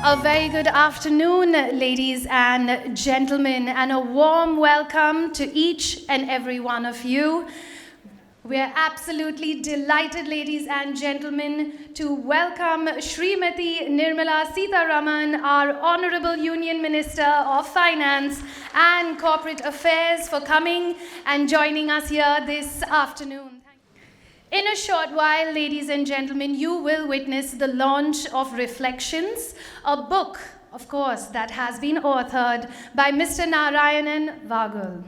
A very good afternoon, ladies and gentlemen, and a warm welcome to each and every one of you. We are absolutely delighted, ladies and gentlemen, to welcome Srimati Nirmala Sitharaman, our Honorable Union Minister of Finance and Corporate Affairs, for coming and joining us here this afternoon. In a short while, ladies and gentlemen, you will witness the launch of Reflections, a book, of course, that has been authored by Mr. Narayanan Vaghul.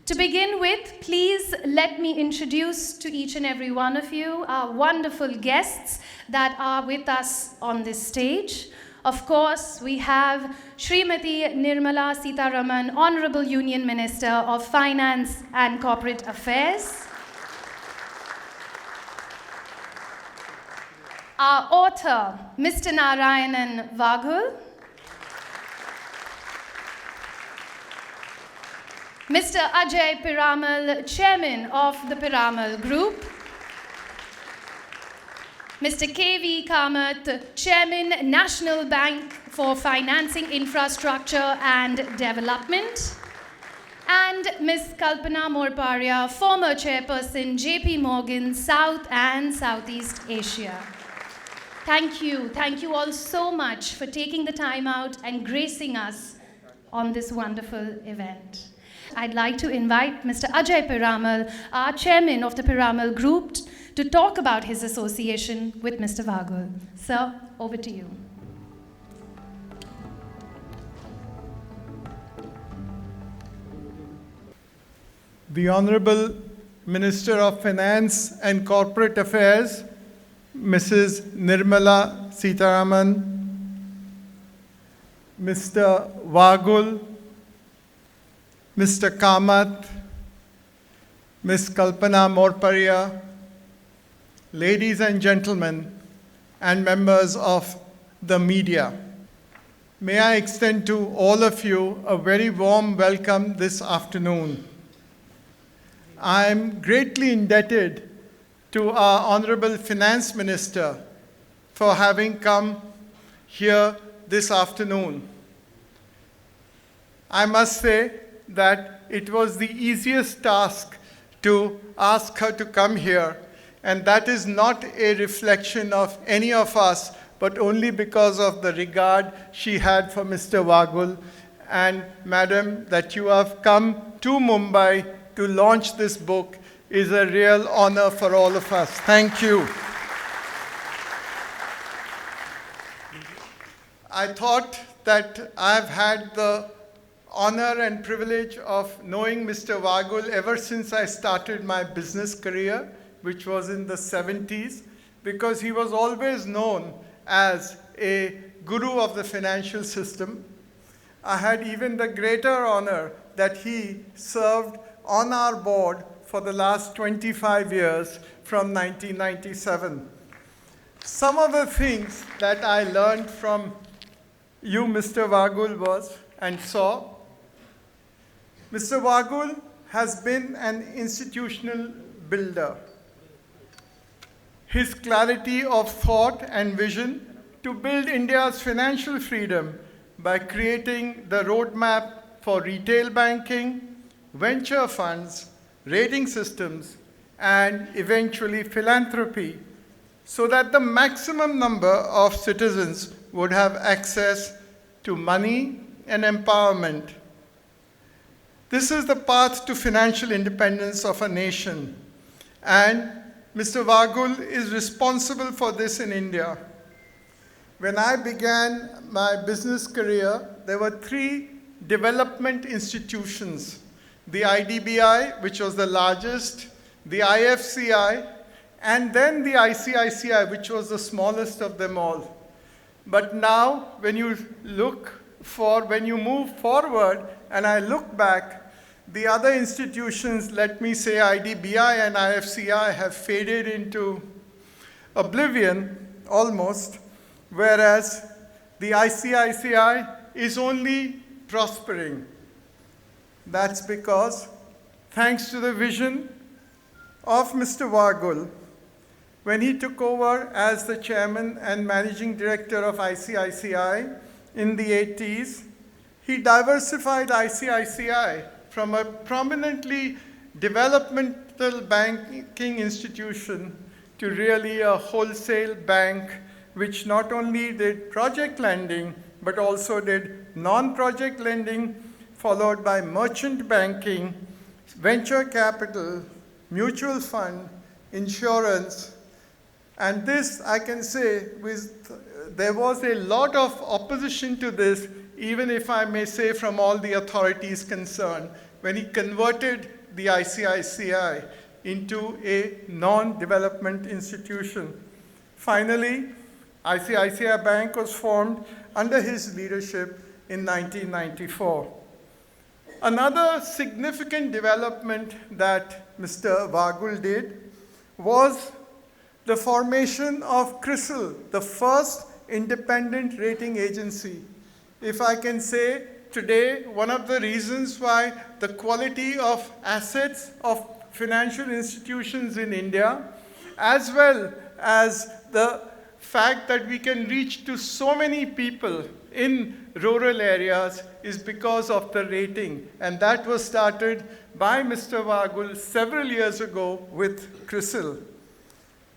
To begin with, please let me introduce to each and every one of you our wonderful guests that are with us on this stage. Of course, we have Srimati Nirmala Sitharaman, Honorable Union Minister of Finance and Corporate Affairs. Our author, Mr. Narayanan Vaghul. Mr. Ajay Piramal, Chairman of the Piramal Group. Mr. K.V. Kamath, Chairman, National Bank for Financing Infrastructure and Development. And Ms. Kalpana Morparia, former Chairperson, JP Morgan, South and Southeast Asia. Thank you all so much for taking the time out and gracing us on this wonderful event. I'd like to invite Mr. Ajay Piramal, our chairman of the Piramal Group, to talk about his association with Mr. Vaghul. Sir, over to you. The Honorable Minister of Finance and Corporate Affairs, Mrs. Nirmala Sitharaman, Mr. Vaghul, Mr. Kamath, Ms. Kalpana Morparia, ladies and gentlemen, and members of the media. May I extend to all of you a very warm welcome this afternoon. I am greatly indebted to our Honorable Finance Minister for having come here this afternoon. I must say that it was the easiest task to ask her to come here, and that is not a reflection of any of us, but only because of the regard she had for Mr. Vaghul. And Madam, that you have come to Mumbai to launch this book is a real honor for all of us. Thank you. I thought that I've had the honor and privilege of knowing Mr. Vaghul ever since I started my business career, which was in the 70s, because he was always known as a guru of the financial system. I had even the greater honor that he served on our board for the last 25 years from 1997. Some of the things that I learned from you, Mr. Vaghul, was and saw. Mr. Vaghul has been an institutional builder. His clarity of thought and vision to build India's financial freedom by creating the roadmap for retail banking, venture funds, rating systems, and eventually philanthropy, so that the maximum number of citizens would have access to money and empowerment. This is the path to financial independence of a nation, and Mr. Vaghul is responsible for this in India. When I began my business career, there were 3 development institutions: the IDBI, which was the largest, the IFCI, and then the ICICI, which was the smallest of them all. But now, when you move forward, and I look back, the other institutions, let me say IDBI and IFCI, have faded into oblivion almost, whereas the ICICI is only prospering. That's because, thanks to the vision of Mr. Vaghul, when he took over as the chairman and managing director of ICICI in the 80s, he diversified ICICI from a prominently developmental banking institution to really a wholesale bank which not only did project lending, but also did non-project lending, followed by merchant banking, venture capital, mutual fund, insurance. And this, I can say, there was a lot of opposition to this, even if I may say from all the authorities concerned, when he converted the ICICI into a non-development institution. Finally, ICICI Bank was formed under his leadership in 1994. Another significant development that Mr. Vaghul did was the formation of CRISIL, the first independent rating agency. If I can say, today, one of the reasons why the quality of assets of financial institutions in India, as well as the fact that we can reach to so many people in rural areas, is because of the rating. And that was started by Mr. Vaghul several years ago with CRISIL.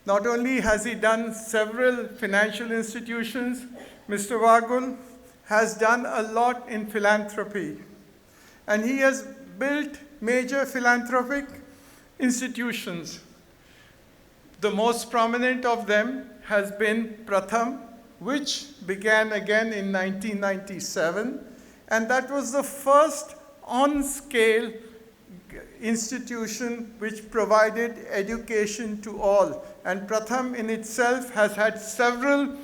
Not only has he done several financial institutions, Mr. Vaghul has done a lot in philanthropy. And he has built major philanthropic institutions. The most prominent of them has been Pratham, which began again in 1997. And that was the first on-scale institution which provided education to all. And Pratham in itself has had several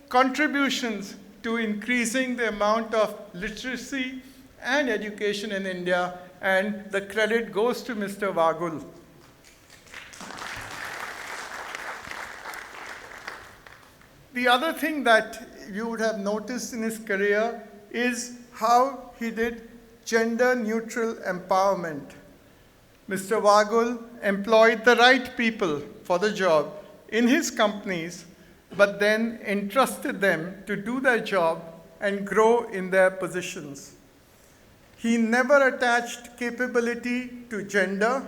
contributions to increasing the amount of literacy and education in India, and the credit goes to Mr. Vaghul. The other thing that you would have noticed in his career is how he did gender-neutral empowerment. Mr. Vaghul employed the right people for the job in his companies, but then entrusted them to do their job and grow in their positions. He never attached capability to gender,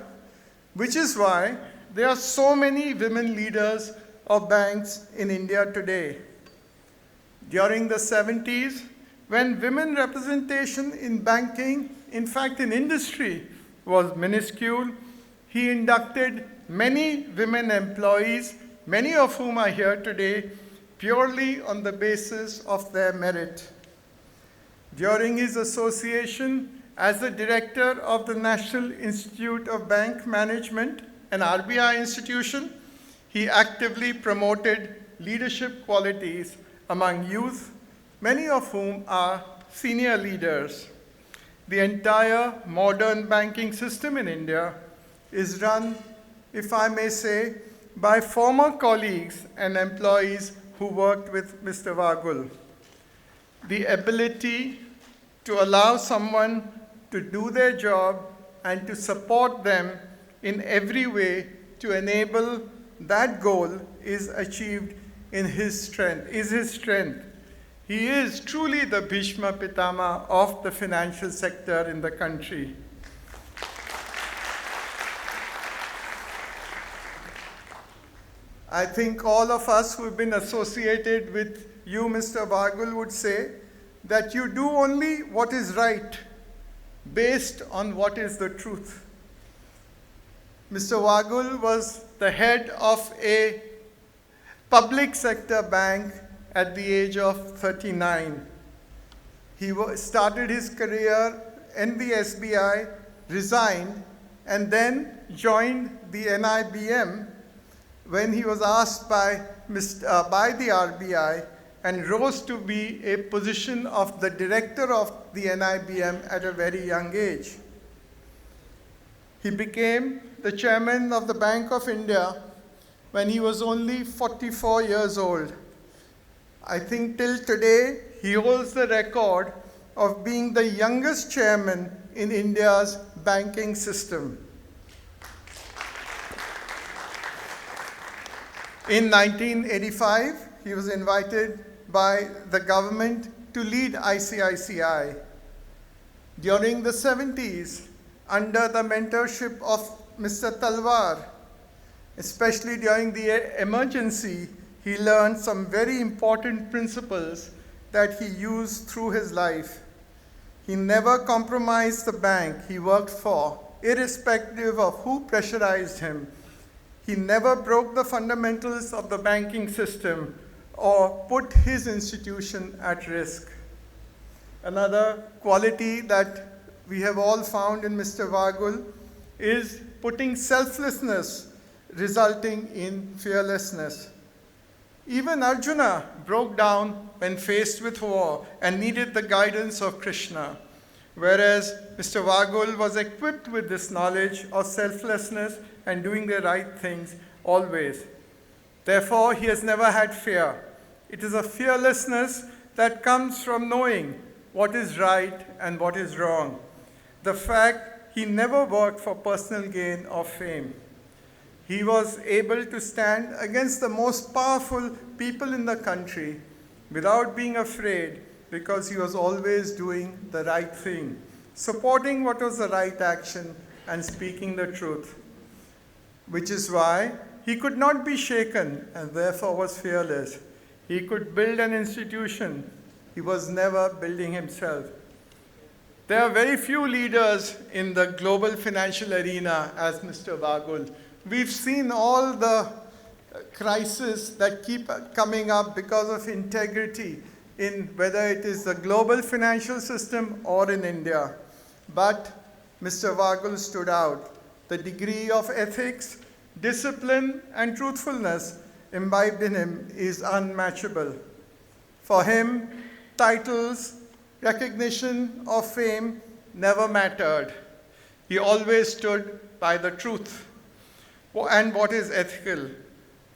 which is why there are so many women leaders of banks in India today. During the 70s, when women representation in banking, in fact in industry, was minuscule, he inducted many women employees, many of whom are here today, purely on the basis of their merit. During his association as the director of the National Institute of Bank Management, an RBI institution, he actively promoted leadership qualities among youth, many of whom are senior leaders. The entire modern banking system in India is run, if I may say, by former colleagues and employees who worked with Mr. Vaghul. The ability to allow someone to do their job and to support them in every way to enable that goal is achieved in his strength, He is truly the Bhishma Pitama of the financial sector in the country. I think all of us who have been associated with you, Mr. Vaghul, would say that you do only what is right based on what is the truth. Mr. Vaghul was the head of a public sector bank at the age of 39. He started his career in the SBI, resigned, and then joined the NIBM when he was asked by the RBI and rose to be a position of the director of the NIBM at a very young age. He became the chairman of the Bank of India when he was only 44 years old. I think till today, he holds the record of being the youngest chairman in India's banking system. In 1985, he was invited by the government to lead ICICI. During the 70s, under the mentorship of Mr. Talwar, especially during the emergency, he learned some very important principles that he used through his life. He never compromised the bank he worked for, irrespective of who pressurized him. He never broke the fundamentals of the banking system or put his institution at risk. Another quality that we have all found in Mr. Vaghul is putting selflessness resulting in fearlessness. Even Arjuna broke down when faced with war and needed the guidance of Krishna, whereas Mr. Vaghul was equipped with this knowledge of selflessness and doing the right things always. Therefore, he has never had fear. It is a fearlessness that comes from knowing what is right and what is wrong. The fact he never worked for personal gain or fame. He was able to stand against the most powerful people in the country without being afraid because he was always doing the right thing, supporting what was the right action and speaking the truth, which is why he could not be shaken and therefore was fearless. He could build an institution. He was never building himself. There are very few leaders in the global financial arena as Mr. Vaghul. We've seen all the crises that keep coming up because of integrity in whether it is the global financial system or in India. But Mr. Vaghul stood out. The degree of ethics, discipline, and truthfulness imbibed in him is unmatchable. For him, titles, recognition, or fame never mattered. He always stood by the truth and what is ethical.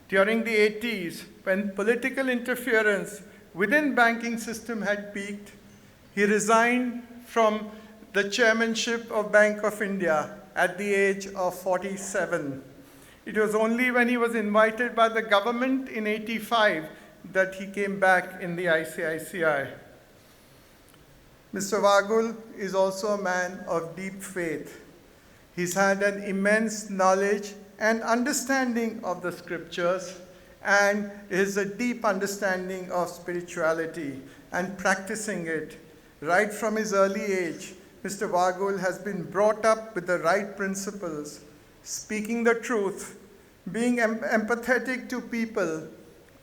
During the 80s, when political interference within banking system had peaked, he resigned from the chairmanship of Bank of India at the age of 47. It was only when he was invited by the government in 85 that he came back in the ICICI. Mr. Vaghul is also a man of deep faith. He's had an immense knowledge and understanding of the scriptures and is a deep understanding of spirituality and practicing it. Right from his early age, Mr. Vaghul has been brought up with the right principles, speaking the truth, being empathetic to people,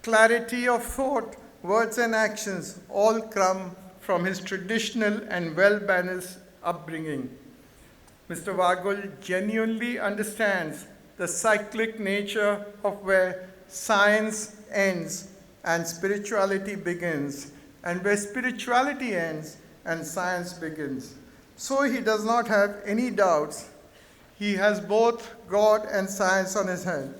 clarity of thought, words and actions all come from his traditional and well-balanced upbringing. Mr. Vaghul genuinely understands the cyclic nature of where science ends and spirituality begins, and where spirituality ends and science begins. So he does not have any doubts. He has both God and science on his hand.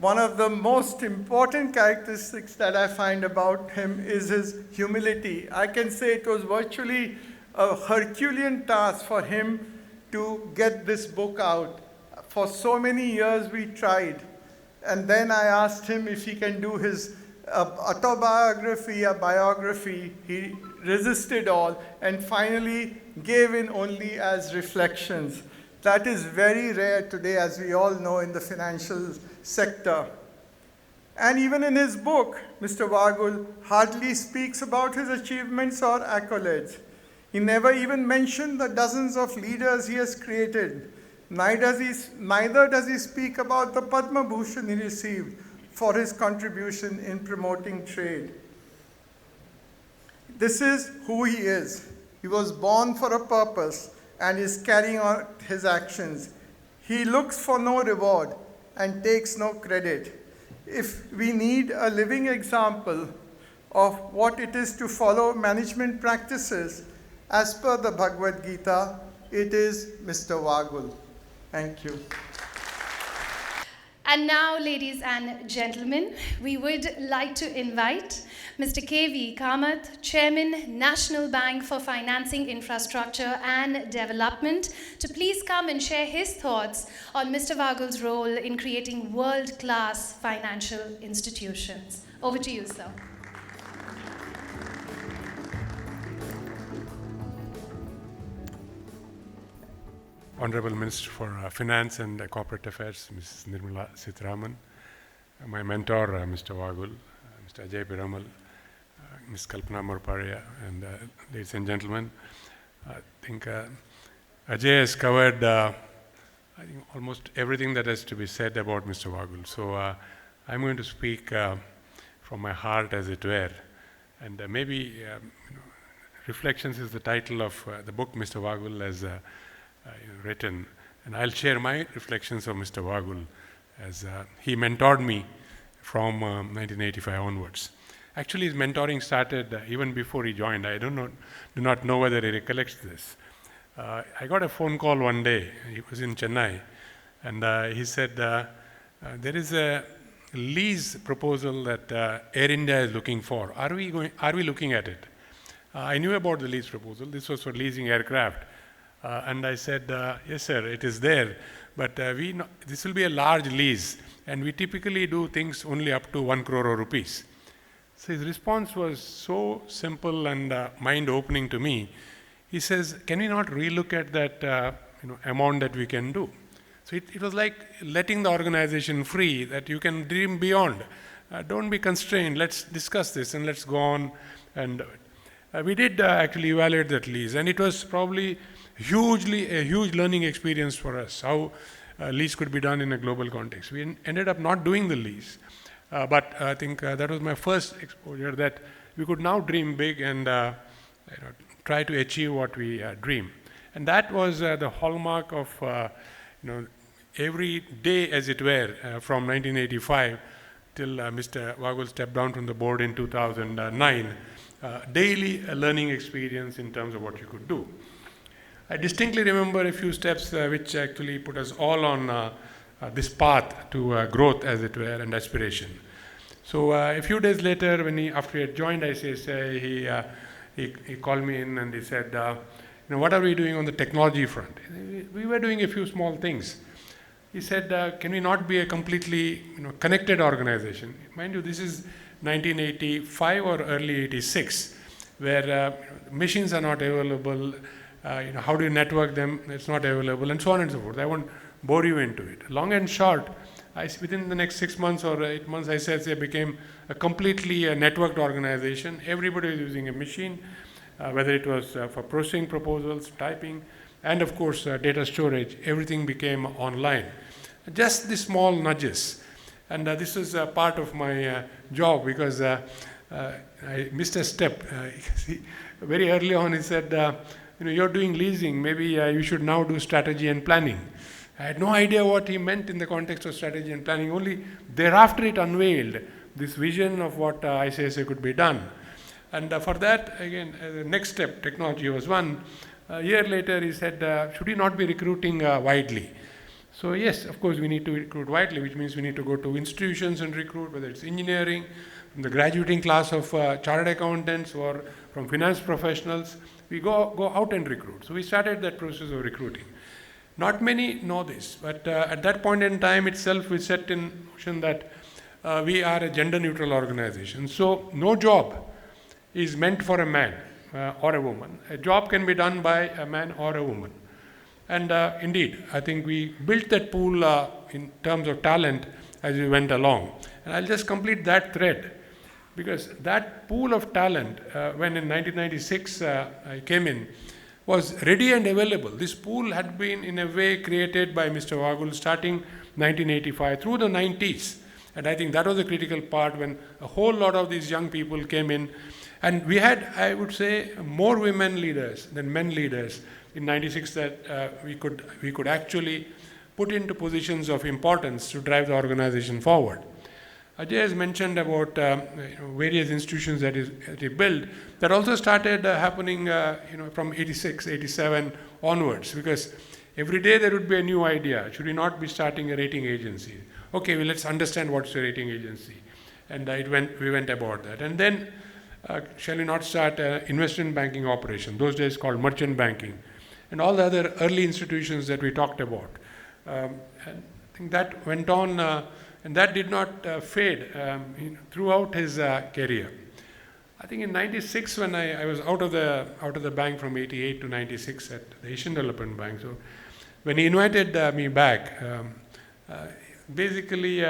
One of the most important characteristics that I find about him is his humility. I can say it was virtually a Herculean task for him to get this book out. For so many years we tried. And then I asked him if he can do his autobiography, a biography. He resisted all and finally gave in only as reflections. That is very rare today, as we all know, in the financial sector. And even in his book, Mr. Vaghul hardly speaks about his achievements or accolades. He never even mentioned the dozens of leaders he has created. Neither does he speak about the Padma Bhushan he received for his contribution in promoting trade. This is who he is. He was born for a purpose and is carrying out his actions. He looks for no reward and takes no credit. If we need a living example of what it is to follow management practices as per the Bhagavad Gita, it is Mr. Vaghul. Thank you. And now, ladies and gentlemen, we would like to invite Mr. K.V. Kamath, Chairman, National Bank for Financing Infrastructure and Development, to please come and share his thoughts on Mr. Vaghul's role in creating world-class financial institutions. Over to you, sir. Honorable Minister for Finance and Corporate Affairs, Mrs. Nirmala Sitharaman, my mentor, Mr. Vaghul, Mr. Ajay Piramal, Ms. Kalpana Morparia, and ladies and gentlemen, I think Ajay has covered I think almost everything that has to be said about Mr. Vaghul. So I'm going to speak from my heart, as it were, and maybe Reflections is the title of the book Mr. Vaghul has written, and I'll share my reflections of Mr. Vaghul as he mentored me from 1985 onwards. Actually, his mentoring started even before he joined. I do not know whether he recollects this. I got a phone call one day. He was in Chennai, and he said, there is a lease proposal that Air India is looking for. Are we looking at it? I knew about the lease proposal. This was for leasing aircraft. And I said, yes, sir, it is there. But this will be a large lease, and we typically do things only up to 1 crore rupees. So his response was so simple and mind-opening to me. He says, can we not relook at that amount that we can do? So it was like letting the organization free, that you can dream beyond. Don't be constrained. Let's discuss this and let's go on and do it. We did actually evaluate that lease, and it was probably a huge learning experience for us, how lease could be done in a global context. We ended up not doing the lease, but I think that was my first exposure, that we could now dream big and try to achieve what we dream. And that was the hallmark of every day, as it were, from 1985 till Mr. Vaghul stepped down from the board in 2009. Daily learning experience in terms of what you could do. I distinctly remember a few steps which actually put us all on this path to growth, as it were, and aspiration. So a few days later, after he had joined ICSI, he called me in and he said, what are we doing on the technology front? We were doing a few small things. He said, can we not be a completely connected organization? Mind you, this is 1985 or early 86, where machines are not available. How do you network them? It's not available, and so on and so forth. I won't bore you into it. Long and short, within the next 6 months or 8 months, ICSI became a completely networked organization. Everybody was using a machine, whether it was for processing proposals, typing, and of course data storage. Everything became online. Just the small nudges. And this is part of my job, because I missed a step. Very early on, he said, you're doing leasing, maybe you should now do strategy and planning. I had no idea what he meant in the context of strategy and planning. Only thereafter it unveiled this vision of what ICSI could be done. And for that, again, the next step, technology was one. A year later, he said, should we not be recruiting widely? So yes, of course, we need to recruit widely, which means we need to go to institutions and recruit, whether it's engineering, from the graduating class of chartered accountants, or from finance professionals. We go out and recruit. So we started that process of recruiting. Not many know this, but at that point in time itself, we set in motion that we are a gender-neutral organization. So no job is meant for a man or a woman. A job can be done by a man or a woman. And indeed, I think we built that pool in terms of talent as we went along. And I'll just complete that thread, because that pool of talent, when in 1996 I came in, was ready and available. This pool had been in a way created by Mr. Vaghul starting 1985 through the 90s. And I think that was a critical part, when a whole lot of these young people came in. And we had, I would say, more women leaders than men leaders in 96 that we could actually put into positions of importance to drive the organization forward. Ajay has mentioned about various institutions that he built. That also started happening from 86, 87 onwards, because every day there would be a new idea. Should we not be starting a rating agency? okay, well, let's understand what's your rating agency. And we went about that. And then, shall we not start investment banking operation, those days called merchant banking, and all the other early institutions that we talked about. And I think that went on, and that did not fade throughout his career. I think in '96, when I was out of the bank from '88 to '96 at the Asian Development Bank. So when he invited me back, basically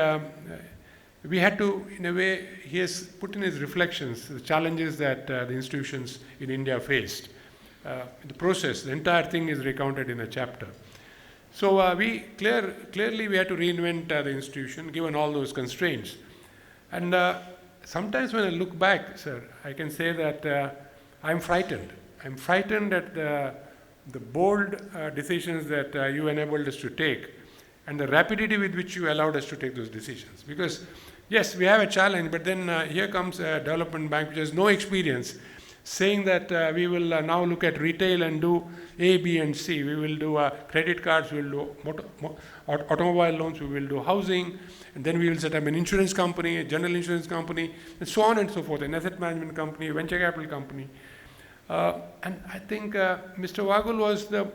we had to, in a way, he has put in his reflections the challenges that the institutions in India faced. The process, the entire thing is recounted in a chapter. So clearly we had to reinvent the institution given all those constraints. And sometimes when I look back, sir, I can say that I'm frightened. I'm frightened at the bold decisions that you enabled us to take and the rapidity with which you allowed us to take those decisions. Because yes, we have a challenge, but then here comes a development bank which has no experience, saying that we will now look at retail and do A, B, and C. We will do credit cards, we will do automobile loans, we will do housing, and then we will set up an insurance company, a general insurance company, and so on and so forth, an asset management company, a venture capital company. And I think Mr. Vaghul was the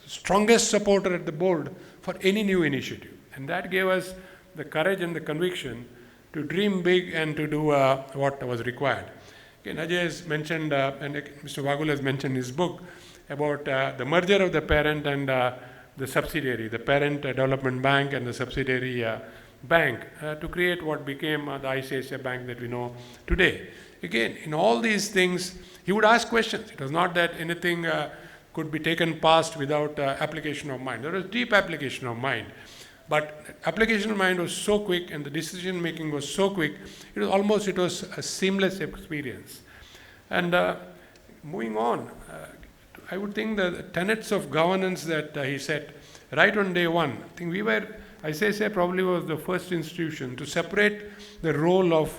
strongest supporter at the board for any new initiative. And that gave us the courage and the conviction to dream big and to do what was required. Okay, Ajay has mentioned, and Mr. Vaghul has mentioned in his book about the merger of the parent and the subsidiary, the parent development bank and the subsidiary bank to create what became the ICICI Bank that we know today. Again, in all these things, he would ask questions. It was not that anything could be taken past without application of mind. There was deep application of mind. But application of mind was so quick and the decision making was so quick, it was a seamless experience. And moving on, I would think the tenets of governance that he set right on day one, I think ICICI probably was the first institution to separate the role of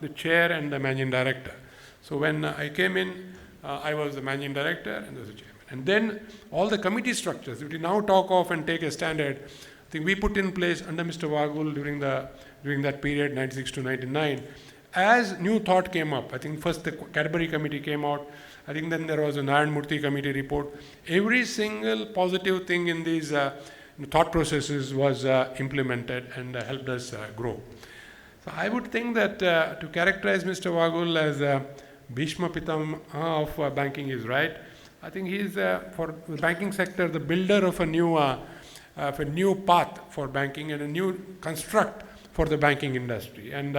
the chair and the managing director. So when I came in, I was the managing director and there was a chairman. And then all the committee structures, if we now talk of and take a standard, I think we put in place under Mr. Vaghul during that period, 96 to 99, as new thought came up. I think first the Cadbury committee came out. I think then there was a Narayanan Murthy committee report. Every single positive thing in these thought processes was implemented and helped us grow. So I would think that to characterize Mr. Vaghul as Bhishma Pitama of banking is right. I think he is, for the banking sector, the builder of a new path for banking and a new construct for the banking industry. And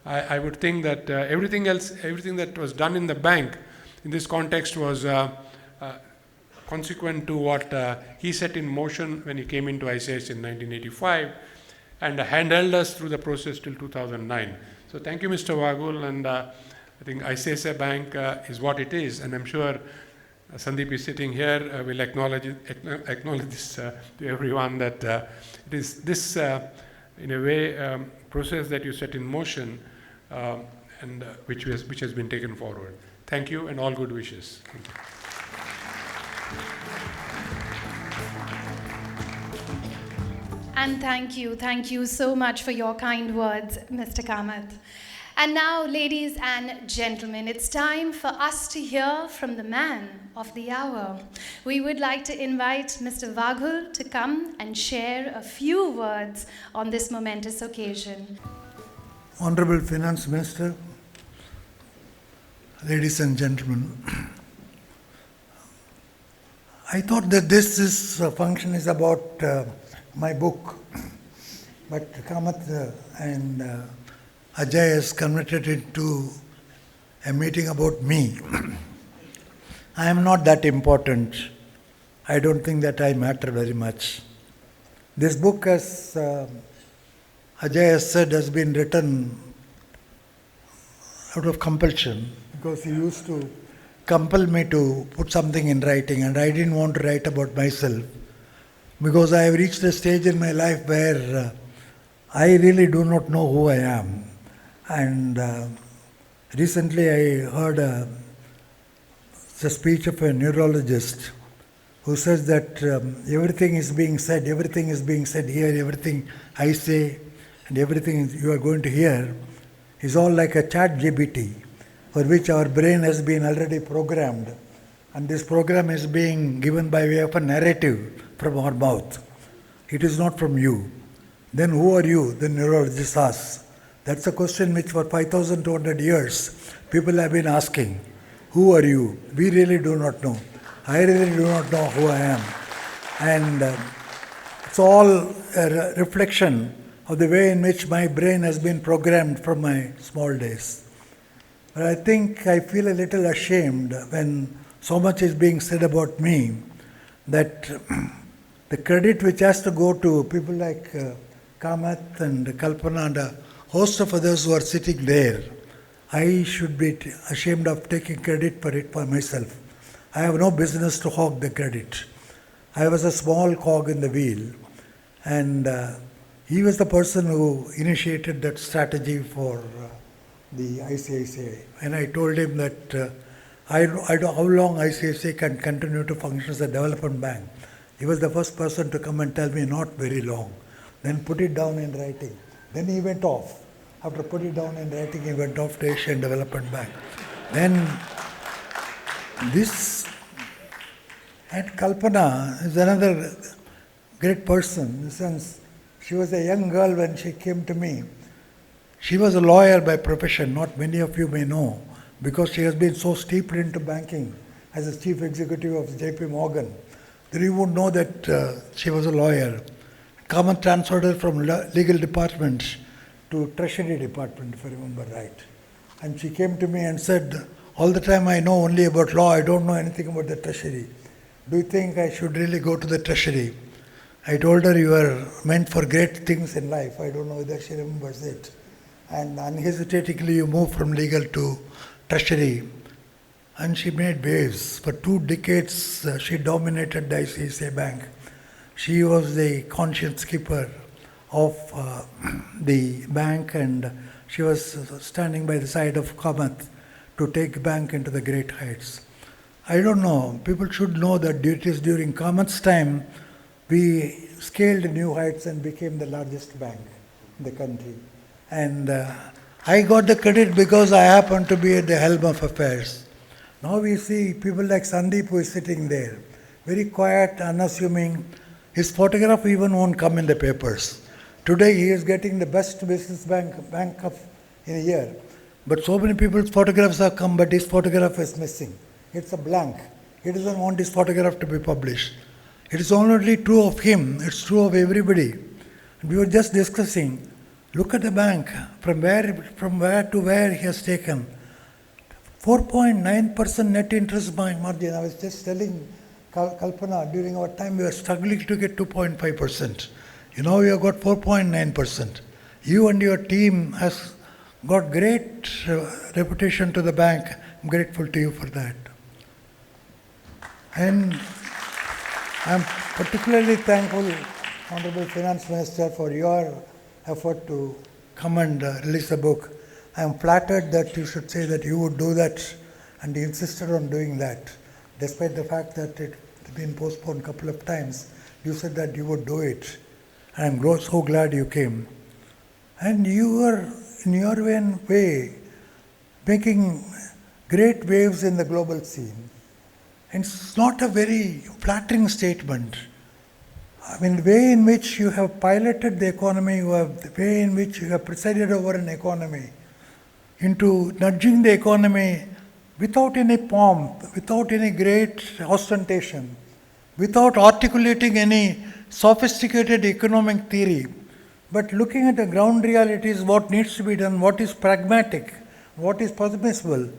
I would think that everything that was done in the bank in this context was consequent to what he set in motion when he came into ICICI in 1985 and handheld us through the process till 2009. So thank you, Mr. Vaghul, and I think ICICI Bank is what it is, and I'm sure Sandeep is sitting here, will acknowledge this to everyone that it is this, in a way, process that you set in motion and which has been taken forward. Thank you and all good wishes. Thank you. And thank you so much for your kind words, Mr. Kamath. And now, ladies and gentlemen, it's time for us to hear from the man of the hour. We would like to invite Mr. Vaghul to come and share a few words on this momentous occasion. Honorable Finance Minister, ladies and gentlemen, I thought that this function is about my book, but Kamath and Ajay has converted it to a meeting about me. I am not that important. I don't think that I matter very much. This book, as Ajay has said, has been written out of compulsion because he used to compel me to put something in writing, and I didn't want to write about myself because I have reached a stage in my life where I really do not know who I am. And recently I heard the speech of a neurologist who says that everything is being said here, everything I say and everything you are going to hear is all like a chat GPT, for which our brain has been already programmed. And this program is being given by way of a narrative from our mouth. It is not from you. Then who are you? The neurologist asks. That's a question which for 5,200 years people have been asking. Who are you? We really do not know. I really do not know who I am. And it's all a reflection of the way in which my brain has been programmed from my small days. But I think I feel a little ashamed when so much is being said about me that the credit which has to go to people like Kamath and Kalpana and a host of others who are sitting there, I should be ashamed of taking credit for it for myself. I have no business to hog the credit. I was a small cog in the wheel, and he was the person who initiated that strategy for the ICICI. And I told him that I don't know how long ICICI can continue to function as a development bank. He was the first person to come and tell me not very long. Then put it down in writing. Then he went off. After put it down in writing, he went off to Asian Development Bank. Then this, and Kalpana is another great person in the sense she was a young girl when she came to me. She was a lawyer by profession, not many of you may know, because she has been so steeped into banking as a chief executive of JP Morgan. Then you would know that she was a lawyer. Kamath transferred her from legal department to treasury department, if I remember right. And she came to me and said, all the time I know only about law, I don't know anything about the treasury. Do you think I should really go to the treasury? I told her you are meant for great things in life. I don't know whether she remembers it. And unhesitatingly you moved from legal to treasury. And she made waves. For 2 decades she dominated the ICICI Bank. She was the conscience keeper of the bank, and she was standing by the side of Kamath to take the bank into the great heights. I don't know, people should know that it is during Kamath's time we scaled new heights and became the largest bank in the country. And I got the credit because I happened to be at the helm of affairs. Now we see people like Sandeep who is sitting there, very quiet, unassuming. His photograph even won't come in the papers. Today he is getting the best business bank in a year. But so many people's photographs have come, but his photograph is missing. It's a blank. He doesn't want his photograph to be published. It is only true of him, it's true of everybody. We were just discussing, look at the bank, from where to where he has taken. 4.9% net interest margin. I was just telling Kalpana, during our time we were struggling to get 2.5%. You know, you have got 4.9%. You and your team has got great reputation to the bank. I'm grateful to you for that. And I'm particularly thankful, Honorable Finance Minister, for your effort to come and release a book. I am flattered that you should say that you would do that, and you insisted on doing that. Despite the fact that it had been postponed a couple of times, you said that you would do it. And I'm so glad you came. And you were, in your own way, making great waves in the global scene. And it's not a very flattering statement. I mean, the way in which you have piloted the economy, the way in which you have presided over an economy, into nudging the economy without any pomp, without any great ostentation, without articulating any sophisticated economic theory, but looking at the ground realities, what needs to be done, what is pragmatic, what is permissible.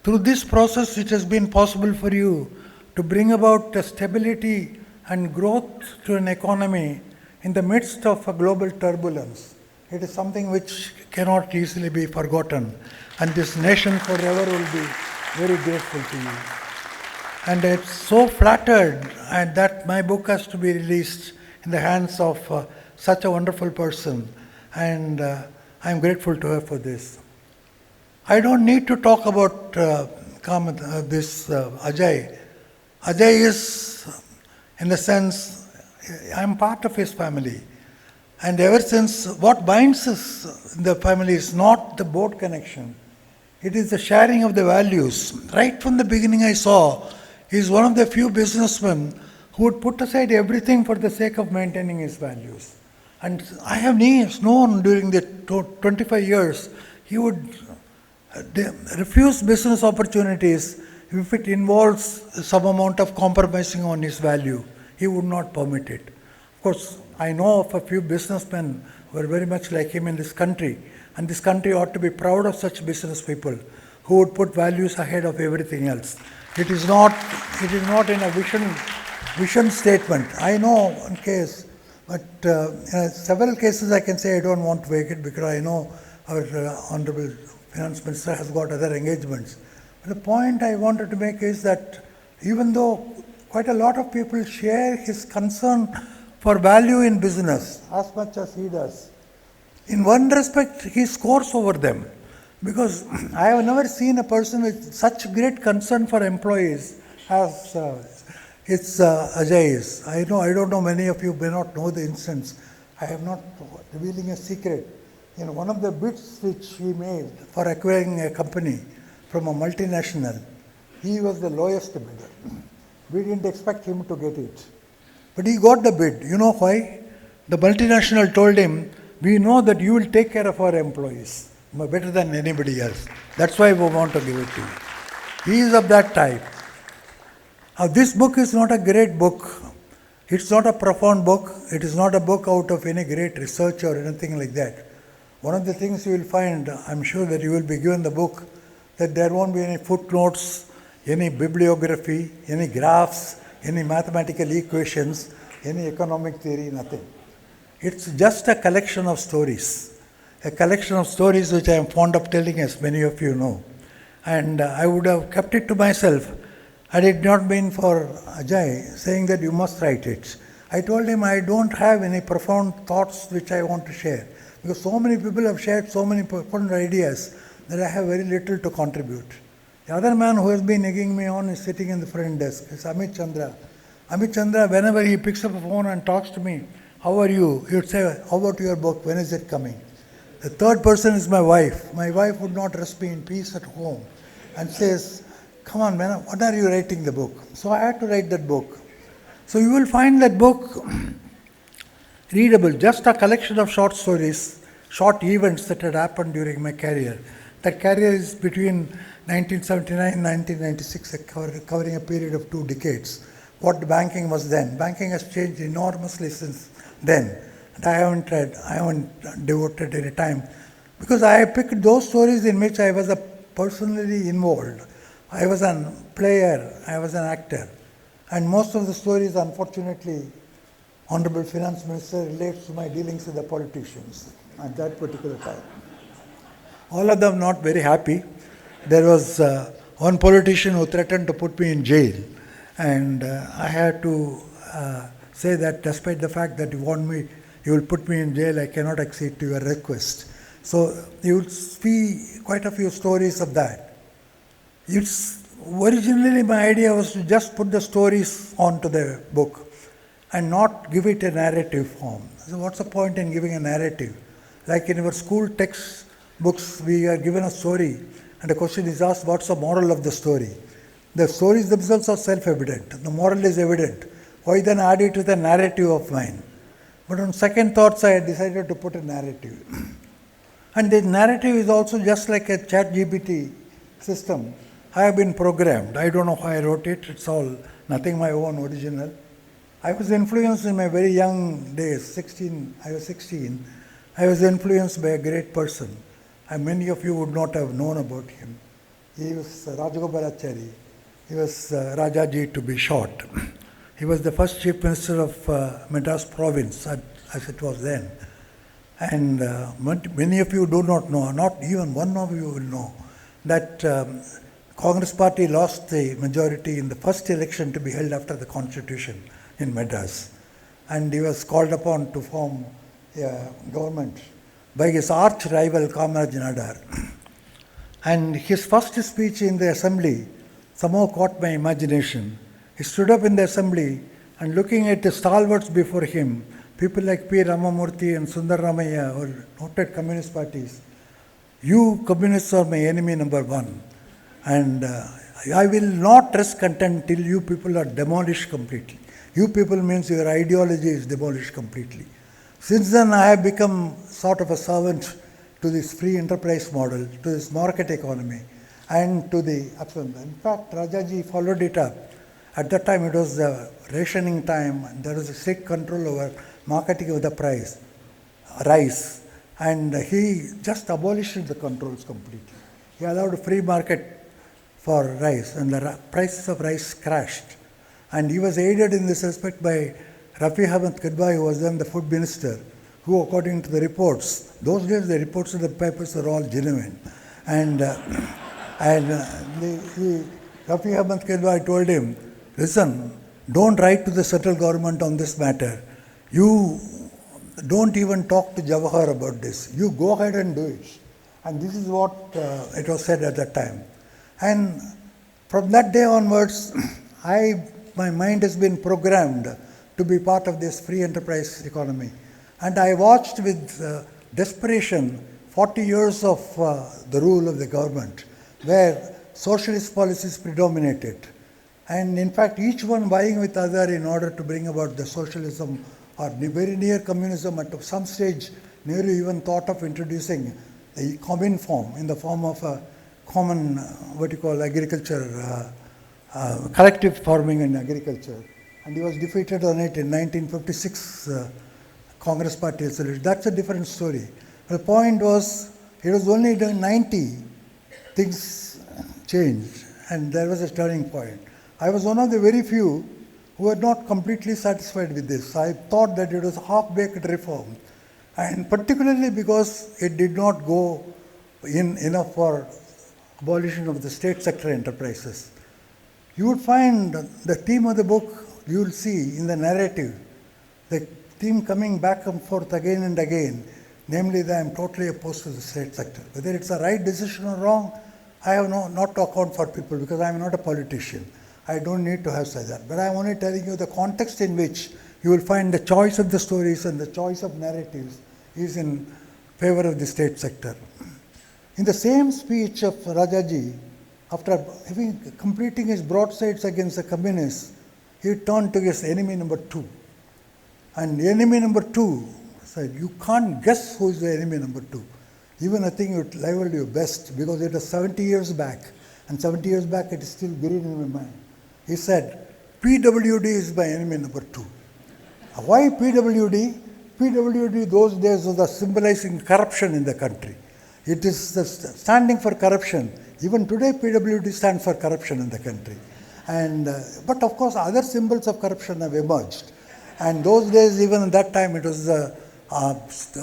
Through this process, it has been possible for you to bring about stability and growth to an economy in the midst of a global turbulence. It is something which cannot easily be forgotten, and this nation forever will be very grateful to you. And it's so flattered and that my book has to be released in the hands of such a wonderful person, and I'm grateful to her for this. I don't need to talk about Ajay. Ajay is, in a sense, I'm part of his family. And ever since, what binds us in the family is not the board connection. It is the sharing of the values. Right from the beginning I saw, he is one of the few businessmen who would put aside everything for the sake of maintaining his values. And I have known during the 25 years, he would refuse business opportunities if it involves some amount of compromising on his value. He would not permit it. Of course, I know of a few businessmen who are very much like him in this country, and this country ought to be proud of such business people who would put values ahead of everything else. It is not in a vision statement. I know one case, but in several cases I can say I don't want to make it because I know our Honorable Finance Minister has got other engagements. But the point I wanted to make is that even though quite a lot of people share his concern for value in business as much as he does, in one respect he scores over them, because I have never seen a person with such great concern for employees as Ajay is. I don't know, many of you may not know the instance. I am not revealing a secret. One of the bids which he made for acquiring a company from a multinational, he was the lowest bidder. We didn't expect him to get it. But he got the bid. You know why? The multinational told him, we know that you will take care of our employees better than anybody else. That's why we want to give it to you. He is of that type. Now, this book is not a great book. It's not a profound book. It is not a book out of any great research or anything like that. One of the things you will find, I'm sure that you will be given the book, that there won't be any footnotes, any bibliography, any graphs, any mathematical equations, any economic theory, nothing. It's just a collection of stories. A collection of stories which I am fond of telling, as many of you know. And I would have kept it to myself had it not been for Ajay saying that you must write it. I told him I don't have any profound thoughts which I want to share, because so many people have shared so many profound ideas that I have very little to contribute. The other man who has been egging me on is sitting in the front desk. It's Amit Chandra. Amit Chandra, whenever he picks up a phone and talks to me, how are you? He would say, how about your book? When is it coming? The third person is my wife. My wife would not rest me in peace at home and says, come on, man, what are you writing the book? So I had to write that book. So you will find that book readable, just a collection of short stories, short events that had happened during my career. That career is between 1979 and 1996, covering a period of 2 decades. What banking was then. Banking has changed enormously since then. And I haven't devoted any time, because I picked those stories in which I was personally involved. I was a player, I was an actor. And most of the stories, unfortunately, Honorable Finance Minister relates to my dealings with the politicians at that particular time. All of them not very happy. There was one politician who threatened to put me in jail. And I had to say that despite the fact that you will put me in jail, I cannot accede to your request. So you will see quite a few stories of that. Originally my idea was to just put the stories onto the book and not give it a narrative form. So what's the point in giving a narrative? Like in our school textbooks, we are given a story and the question is asked, what's the moral of the story? The stories themselves are self-evident. The moral is evident. Why then add it with a narrative of mine? But on second thoughts, I had decided to put a narrative. And the narrative is also just like a ChatGPT system. I have been programmed. I don't know why I wrote it. It's all nothing my own original. I was influenced in my very young days, I was 16. I was influenced by a great person. And many of you would not have known about him. He was Rajagopalachari. He was Rajaji to be short. He was the first Chief Minister of Madras Province, as it was then. And many of you do not know, not even one of you will know, that Congress Party lost the majority in the first election to be held after the Constitution in Madras. And he was called upon to form a government by his arch rival Kamaraj Nadar. And his first speech in the assembly somehow caught my imagination. He stood up in the assembly and looking at the stalwarts before him, people like P. Ramamurthy and Sundar Ramaiah were noted communist parties. You communists are my enemy number one. And I will not rest content till you people are demolished completely. You people means your ideology is demolished completely. Since then, I have become sort of a servant to this free enterprise model, to this market economy, and to the upswing. In fact, Rajaji followed it up. At that time, it was the rationing time. There was a strict control over marketing of the rice, and he just abolished the controls completely. He allowed a free market for rice, and the prices of rice crashed. And he was aided in this respect by Rafi Ahmed Kidwai, who was then the food minister, who, according to the reports, those days the reports of the papers are all genuine. And Rafi Ahmed Kidwai told him, listen, don't write to the central government on this matter. You don't even talk to Jawahar about this. You go ahead and do it. And this is what it was said at that time. And from that day onwards, my mind has been programmed to be part of this free enterprise economy. And I watched with desperation 40 years of the rule of the government, where socialist policies predominated. And in fact, each one vying with other in order to bring about the socialism or very near communism. At some stage, Nehru even thought of introducing the common form in the form of a common, agriculture, collective farming in agriculture. And he was defeated on it in 1956 Congress Party resolution. That's a different story. The point was, it was only in 90 things changed, and there was a turning point. I was one of the very few who were not completely satisfied with this. I thought that it was a half-baked reform, and particularly because it did not go in enough for abolition of the state sector enterprises. You would find the theme of the book, you will see in the narrative, the theme coming back and forth again and again, namely that I am totally opposed to the state sector. Whether it's a right decision or wrong, I have not to account for people because I am not a politician. I don't need to have said that. But I am only telling you the context in which you will find the choice of the stories and the choice of narratives is in favor of the state sector. In the same speech of Rajaji, after completing his broadsides against the communists, he turned to his enemy number two. And enemy number two said, you can't guess who is the enemy number two. Even I think you leveled your best because it was 70 years back. And 70 years back it is still buried in my mind. He said, PWD is my enemy number two. Why PWD? PWD those days was symbolizing corruption in the country. It is standing for corruption. Even today PWD stands for corruption in the country. And but of course other symbols of corruption have emerged. And those days, even at that time, it was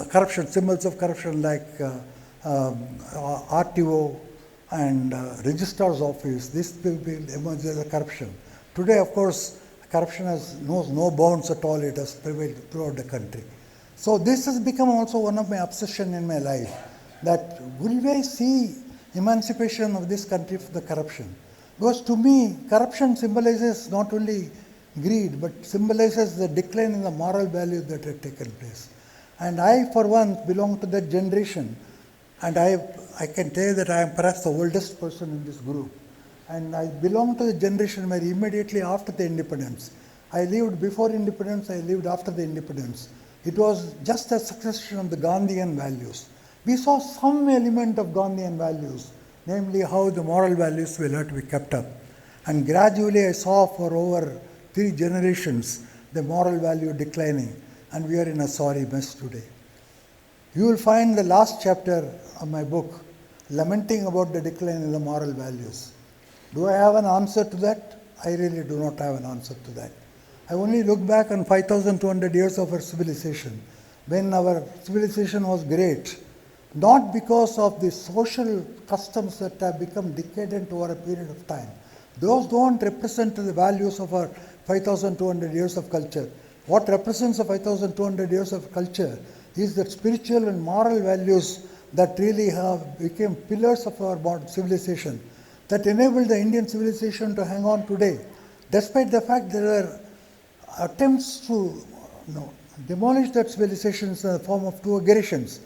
corruption, symbols of corruption like RTO and Registrar's Office. This will emerge as a corruption. Today, of course, corruption knows no bounds at all. It has prevailed throughout the country. So this has become also one of my obsession in my life, that will we see emancipation of this country from the corruption? Because to me, corruption symbolizes not only greed, but symbolizes the decline in the moral values that have taken place. And I, for one, belong to that generation. And I can tell you that I am perhaps the oldest person in this group. And I belong to the generation where immediately after the independence, I lived before independence, I lived after the independence. It was just a succession of the Gandhian values. We saw some element of Gandhian values, namely how the moral values will have to be kept up. And gradually I saw for over 3 generations the moral value declining, and we are in a sorry mess today. You will find the last chapter of my book lamenting about the decline in the moral values. Do I have an answer to that? I really do not have an answer to that. I only look back on 5,200 years of our civilization, when our civilization was great, not because of the social customs that have become decadent over a period of time. Those don't represent the values of our 5,200 years of culture. What represents the 5,200 years of culture is that spiritual and moral values that really have become pillars of our modern civilization, that enabled the Indian civilization to hang on today, despite the fact there are attempts to demolished that civilization in the form of two aggressions.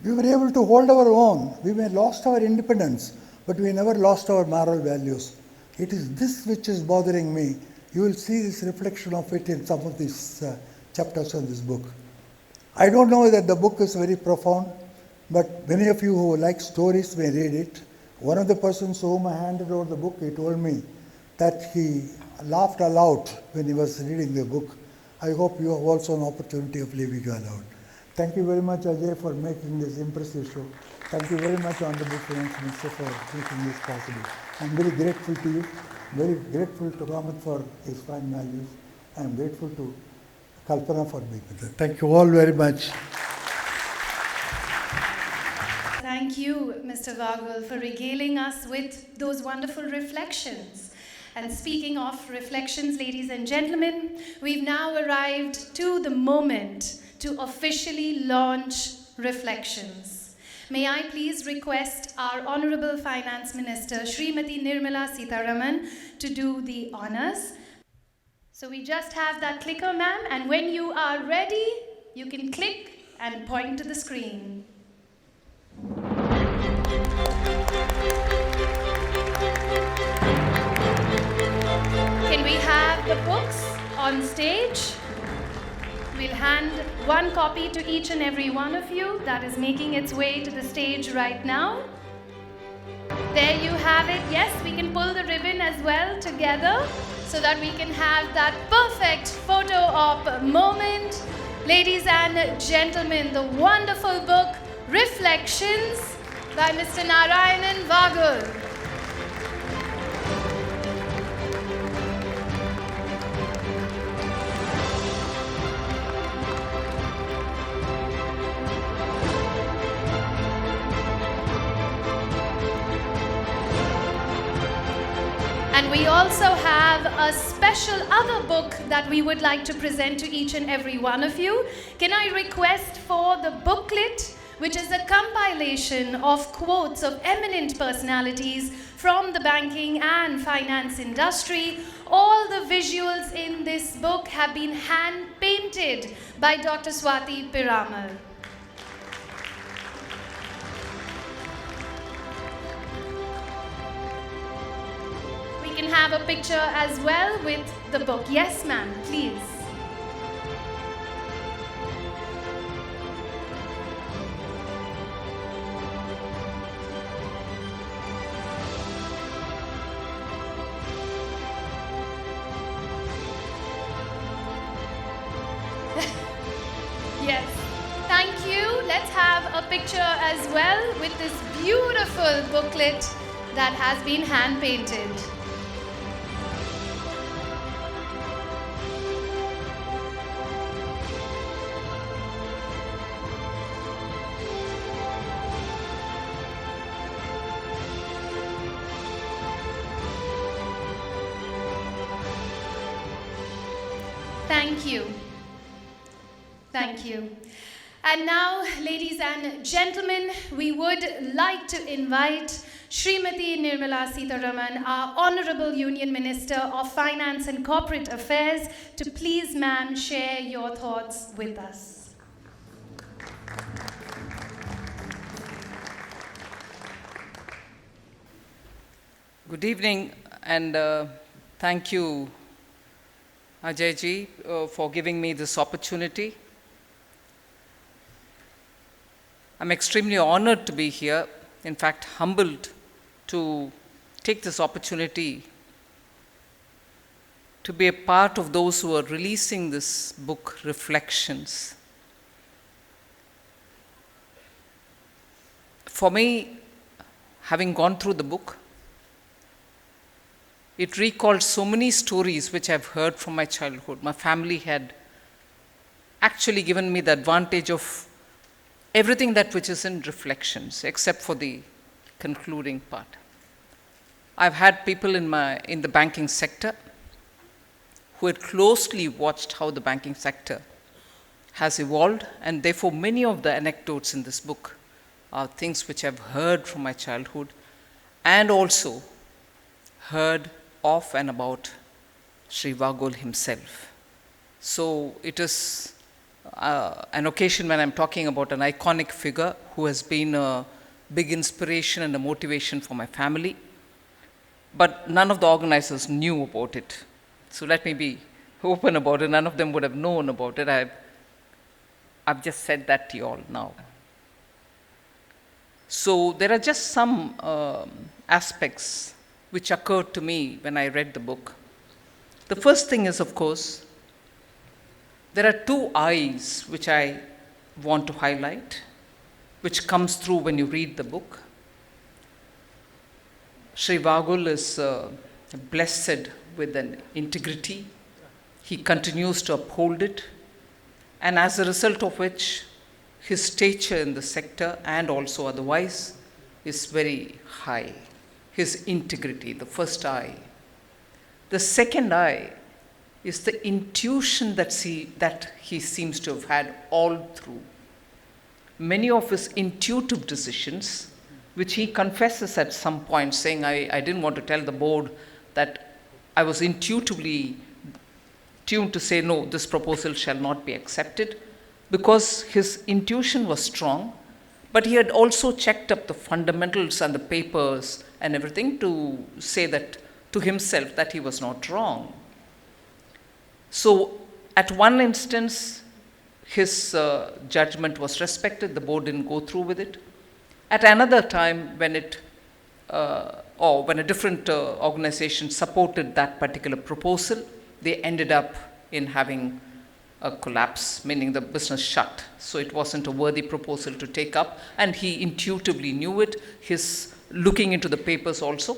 We were able to hold our own. We may lost our independence, but we never lost our moral values. It is this which is bothering me. You will see this reflection of it in some of these chapters in this book. I don't know that the book is very profound, but many of you who like stories may read it. One of the persons to whom I handed over the book, he told me that he laughed aloud when he was reading the book. I hope you have also an opportunity of leaving aloud. Thank you very much, Ajay, for making this impressive show. Thank you very much, Honorable Finance Minister, for making this possible. I'm very grateful to you, very grateful to Kamath for his fine values. I'm grateful to Kalpana for being with us. Thank you all very much. Thank you, Mr. Vaghul, for regaling us with those wonderful reflections. And speaking of reflections, ladies and gentlemen, we've now arrived to the moment to officially launch Reflections. May I please request our Honorable Finance Minister, Srimati Nirmala Sitharaman, to do the honors. So we just have that clicker, ma'am, and when you are ready, you can click and point to the screen. Can we have the books on stage? We'll hand one copy to each and every one of you. That is making its way to the stage right now. There you have it. Yes, we can pull the ribbon as well together so that we can have that perfect photo op moment. Ladies and gentlemen, the wonderful book Reflections by Mr. Narayanan Vaghul. And we also have a special other book that we would like to present to each and every one of you. Can I request for the booklet, which is a compilation of quotes of eminent personalities from the banking and finance industry. All the visuals in this book have been hand-painted by Dr. Swati Piramal. We can have a picture as well with the book. Yes, ma'am, please. Yes, thank you. Let's have a picture as well with this beautiful booklet that has been hand-painted. Thank you. Thank you. And now, ladies and gentlemen, we would like to invite Srimati Nirmala Sitharaman, our Honorable Union Minister of Finance and Corporate Affairs, to please, ma'am, share your thoughts with us. Good evening, and thank you, Ajay ji, for giving me this opportunity. I'm extremely honored to be here, in fact, humbled to take this opportunity to be a part of those who are releasing this book, Reflections. For me, having gone through the book, it recalled so many stories which I've heard from my childhood. My family had actually given me the advantage of everything that which is in Reflections, except for the concluding part. I've had people in the banking sector who had closely watched how the banking sector has evolved, and therefore many of the anecdotes in this book are things which I've heard from my childhood and also heard of and about Sri Vaghul himself. So it is an occasion when I'm talking about an iconic figure who has been a big inspiration and a motivation for my family. But none of the organizers knew about it. So let me be open about it. None of them would have known about it. I've just said that to you all now. So there are just some aspects which occurred to me when I read the book. The first thing is, of course, there are two I's which I want to highlight, which comes through when you read the book. Sri Vaghul is blessed with an integrity. He continues to uphold it, and as a result of which, his stature in the sector and also otherwise is very high. His integrity, the first I. The second I is the intuition that he seems to have had all through. Many of his intuitive decisions, which he confesses at some point, saying, I didn't want to tell the board that I was intuitively tuned to say, no, this proposal shall not be accepted, because his intuition was strong, but he had also checked up the fundamentals and the papers and everything to say that to himself that he was not wrong. So at one instance, his judgment was respected, the board didn't go through with it. At another time, when when a different organization supported that particular proposal, they ended up in having a collapse, meaning the business shut. So it wasn't a worthy proposal to take up, and he intuitively knew it. His looking into the papers also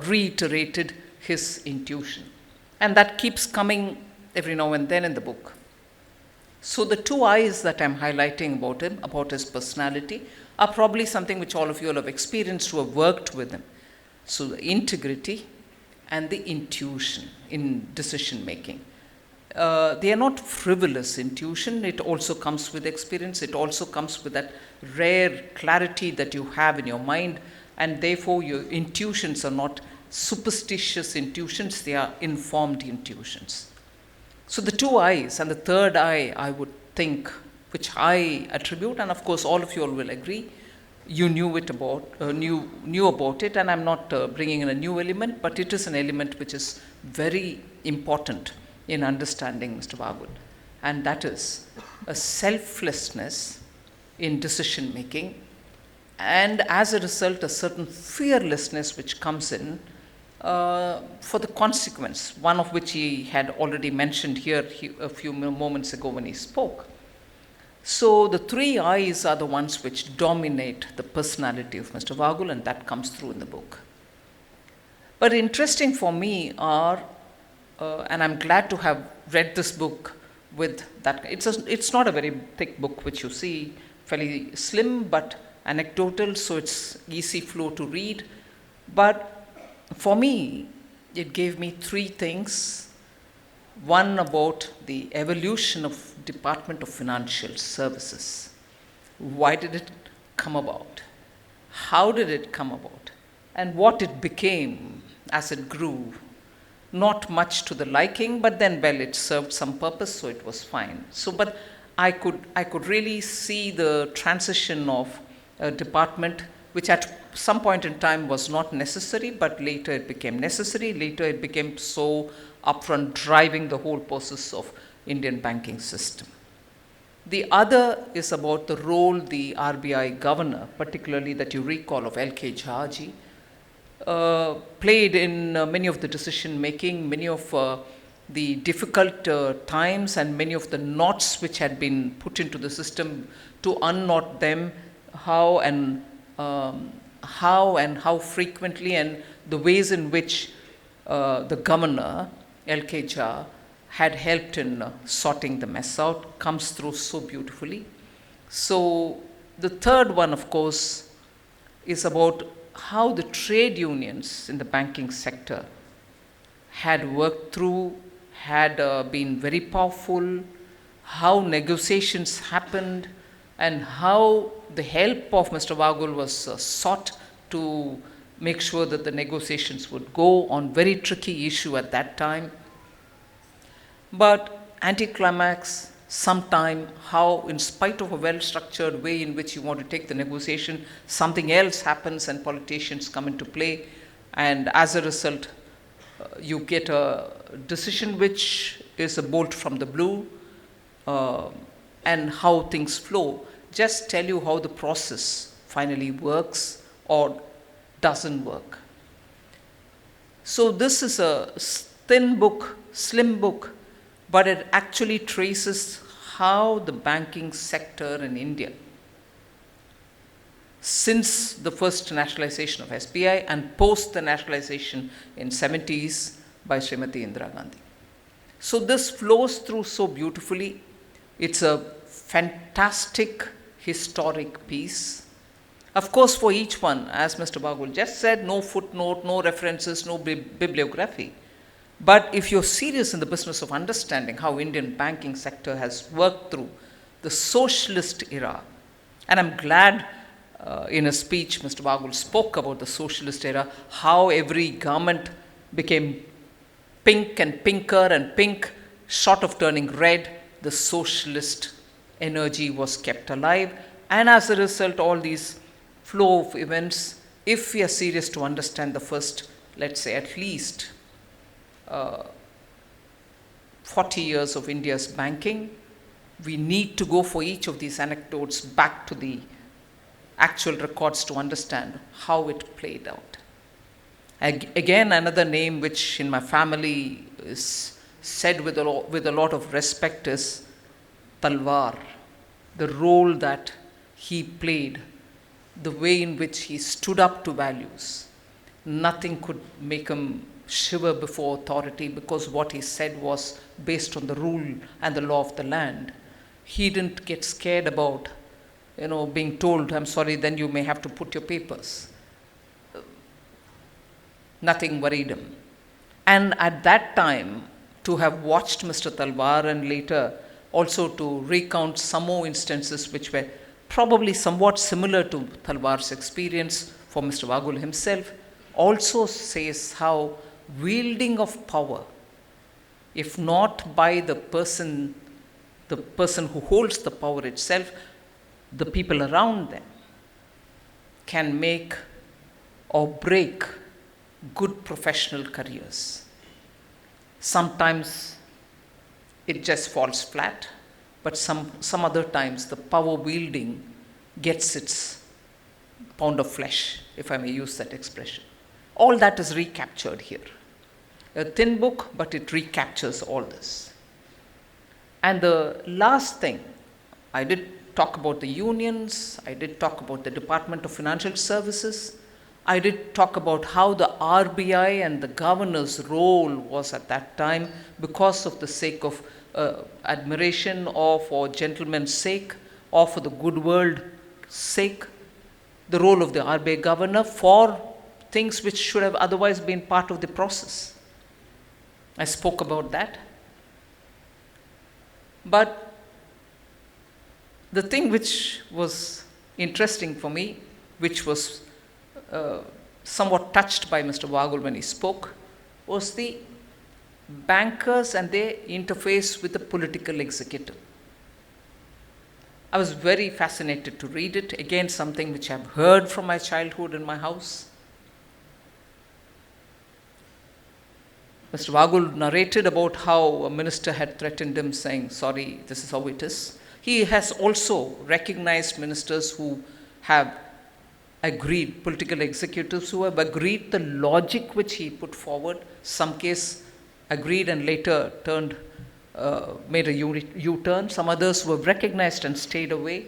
reiterated his intuition. And that keeps coming every now and then in the book. So the two I's that I'm highlighting about him, about his personality, are probably something which all of you will have experienced who have worked with him. So the integrity and the intuition in decision making. They are not frivolous intuition. It also comes with experience. It also comes with that rare clarity that you have in your mind, and therefore your intuitions are not superstitious intuitions, they are informed intuitions. So the two I's, and the third I would think, which I attribute, and of course all of you all will agree, you knew about it, and I'm not bringing in a new element, but it is an element which is very important in understanding Mr. Vaghul, and that is a selflessness in decision making, and as a result a certain fearlessness which comes in for the consequence, one of which he had already mentioned here a few moments ago when he spoke. So the three I's are the ones which dominate the personality of Mr. Vaghul, and that comes through in the book. But interesting for me are, and I'm glad to have read this book with that, it's not a very thick book which you see, fairly slim but anecdotal, so it's easy flow to read. But for me, it gave me three things. One about the evolution of Department of Financial Services. Why did it come about? How did it come about? And what it became as it grew. Not much to the liking, but then, well, it served some purpose, so it was fine. So, but I could really see the transition of a department which at some point in time was not necessary, but later it became necessary. Later it became so upfront, driving the whole process of Indian banking system. The other is about the role the RBI governor, particularly that you recall of L.K. Jhaji, played in many of the decision making, many of the difficult times, and many of the knots which had been put into the system to unknot them, how and how frequently, and the ways in which the governor, L.K. Jha, had helped in sorting the mess out, comes through so beautifully. So the third one, of course, is about how the trade unions in the banking sector had worked through, had been very powerful, how negotiations happened, and how the help of Mr. Vaghul was sought to make sure that the negotiations would go on very tricky issue at that time. But anticlimax, sometime how, in spite of a well-structured way in which you want to take the negotiation, something else happens and politicians come into play, and as a result, you get a decision which is a bolt from the blue, and how things flow. Just tell you how the process finally works or doesn't work. So this is a thin book, slim book, but it actually traces how the banking sector in India, since the first nationalization of SBI and post the nationalization in 70s by Srimati Indira Gandhi. So this flows through so beautifully. It's a fantastic historic piece. Of course, for each one, as Mr. Vaghul just said, no footnote, no references, no bibliography. But if you're serious in the business of understanding how Indian banking sector has worked through the socialist era, and I'm glad in a speech Mr. Vaghul spoke about the socialist era, how every government became pink and pinker and pink, short of turning red, the socialist energy was kept alive. And as a result, all these flow of events, if we are serious to understand the first, let's say at least 40 years of India's banking, we need to go for each of these anecdotes back to the actual records to understand how it played out. Again, another name which in my family is said with a lot of respect is Talwar. The role that he played, the way in which he stood up to values. Nothing could make him shiver before authority, because what he said was based on the rule and the law of the land. He didn't get scared about, being told, I'm sorry, then you may have to put your papers. Nothing worried him. And at that time, to have watched Mr. Talwar and later also to recount some more instances which were probably somewhat similar to Talwar's experience for Mr. Vaghul himself, also says how wielding of power, if not by the person who holds the power itself, the people around them, can make or break good professional careers. Sometimes it just falls flat, but some other times the power wielding gets its pound of flesh, if I may use that expression. All that is recaptured here. A thin book, but it recaptures all this. And the last thing, I did talk about the unions, I did talk about the Department of Financial Services, I did talk about how the RBI and the governor's role was at that time, because of the sake of admiration or for gentlemen's sake or for the good world sake, the role of the RBI governor for things which should have otherwise been part of the process. I spoke about that. But the thing which was interesting for me, which was somewhat touched by Mr. Vaghul when he spoke, was the bankers and their interface with the political executive. I was very fascinated to read it. Again, something which I've heard from my childhood in my house. Mr. Vaghul narrated about how a minister had threatened him, saying, sorry, this is how it is. He has also recognized ministers who have agreed, political executives who have agreed the logic which he put forward, some case agreed and later made a U-turn, some others who have recognized and stayed away.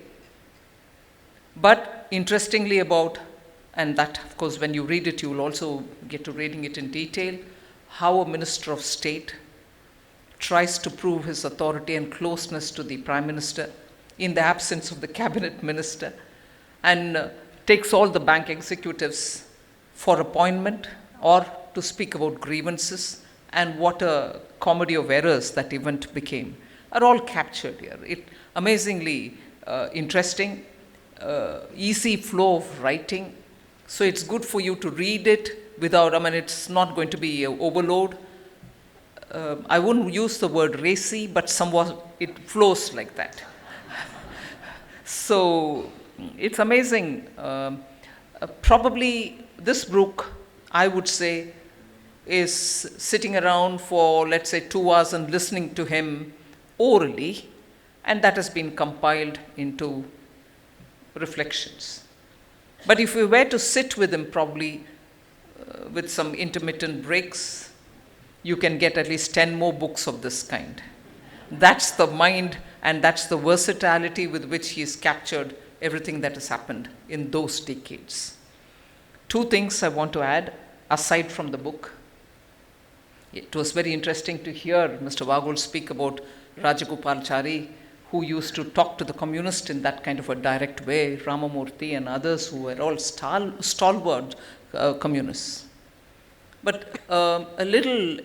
But interestingly and that of course when you read it you will also get to reading it in detail, how a minister of state tries to prove his authority and closeness to the Prime Minister in the absence of the cabinet minister, and takes all the bank executives for appointment or to speak about grievances, and what a comedy of errors that event became, are all captured here. It amazingly interesting, easy flow of writing. So it's good for you to read it without, it's not going to be an overload. I wouldn't use the word racy, but somewhat it flows like that. So it's amazing. Probably this book, I would say, is sitting around for, let's say, 2 hours and listening to him orally, and that has been compiled into reflections. But if we were to sit with him, probably with some intermittent breaks, you can get at least 10 more books of this kind. That's the mind, and that's the versatility with which he's captured everything that has happened in those decades. 2 things I want to add, aside from the book. It was very interesting to hear Mr. Vaghul speak about Rajagopalachari, who used to talk to the communists in that kind of a direct way, Ramamurthy and others who were all stalwart communists. But a little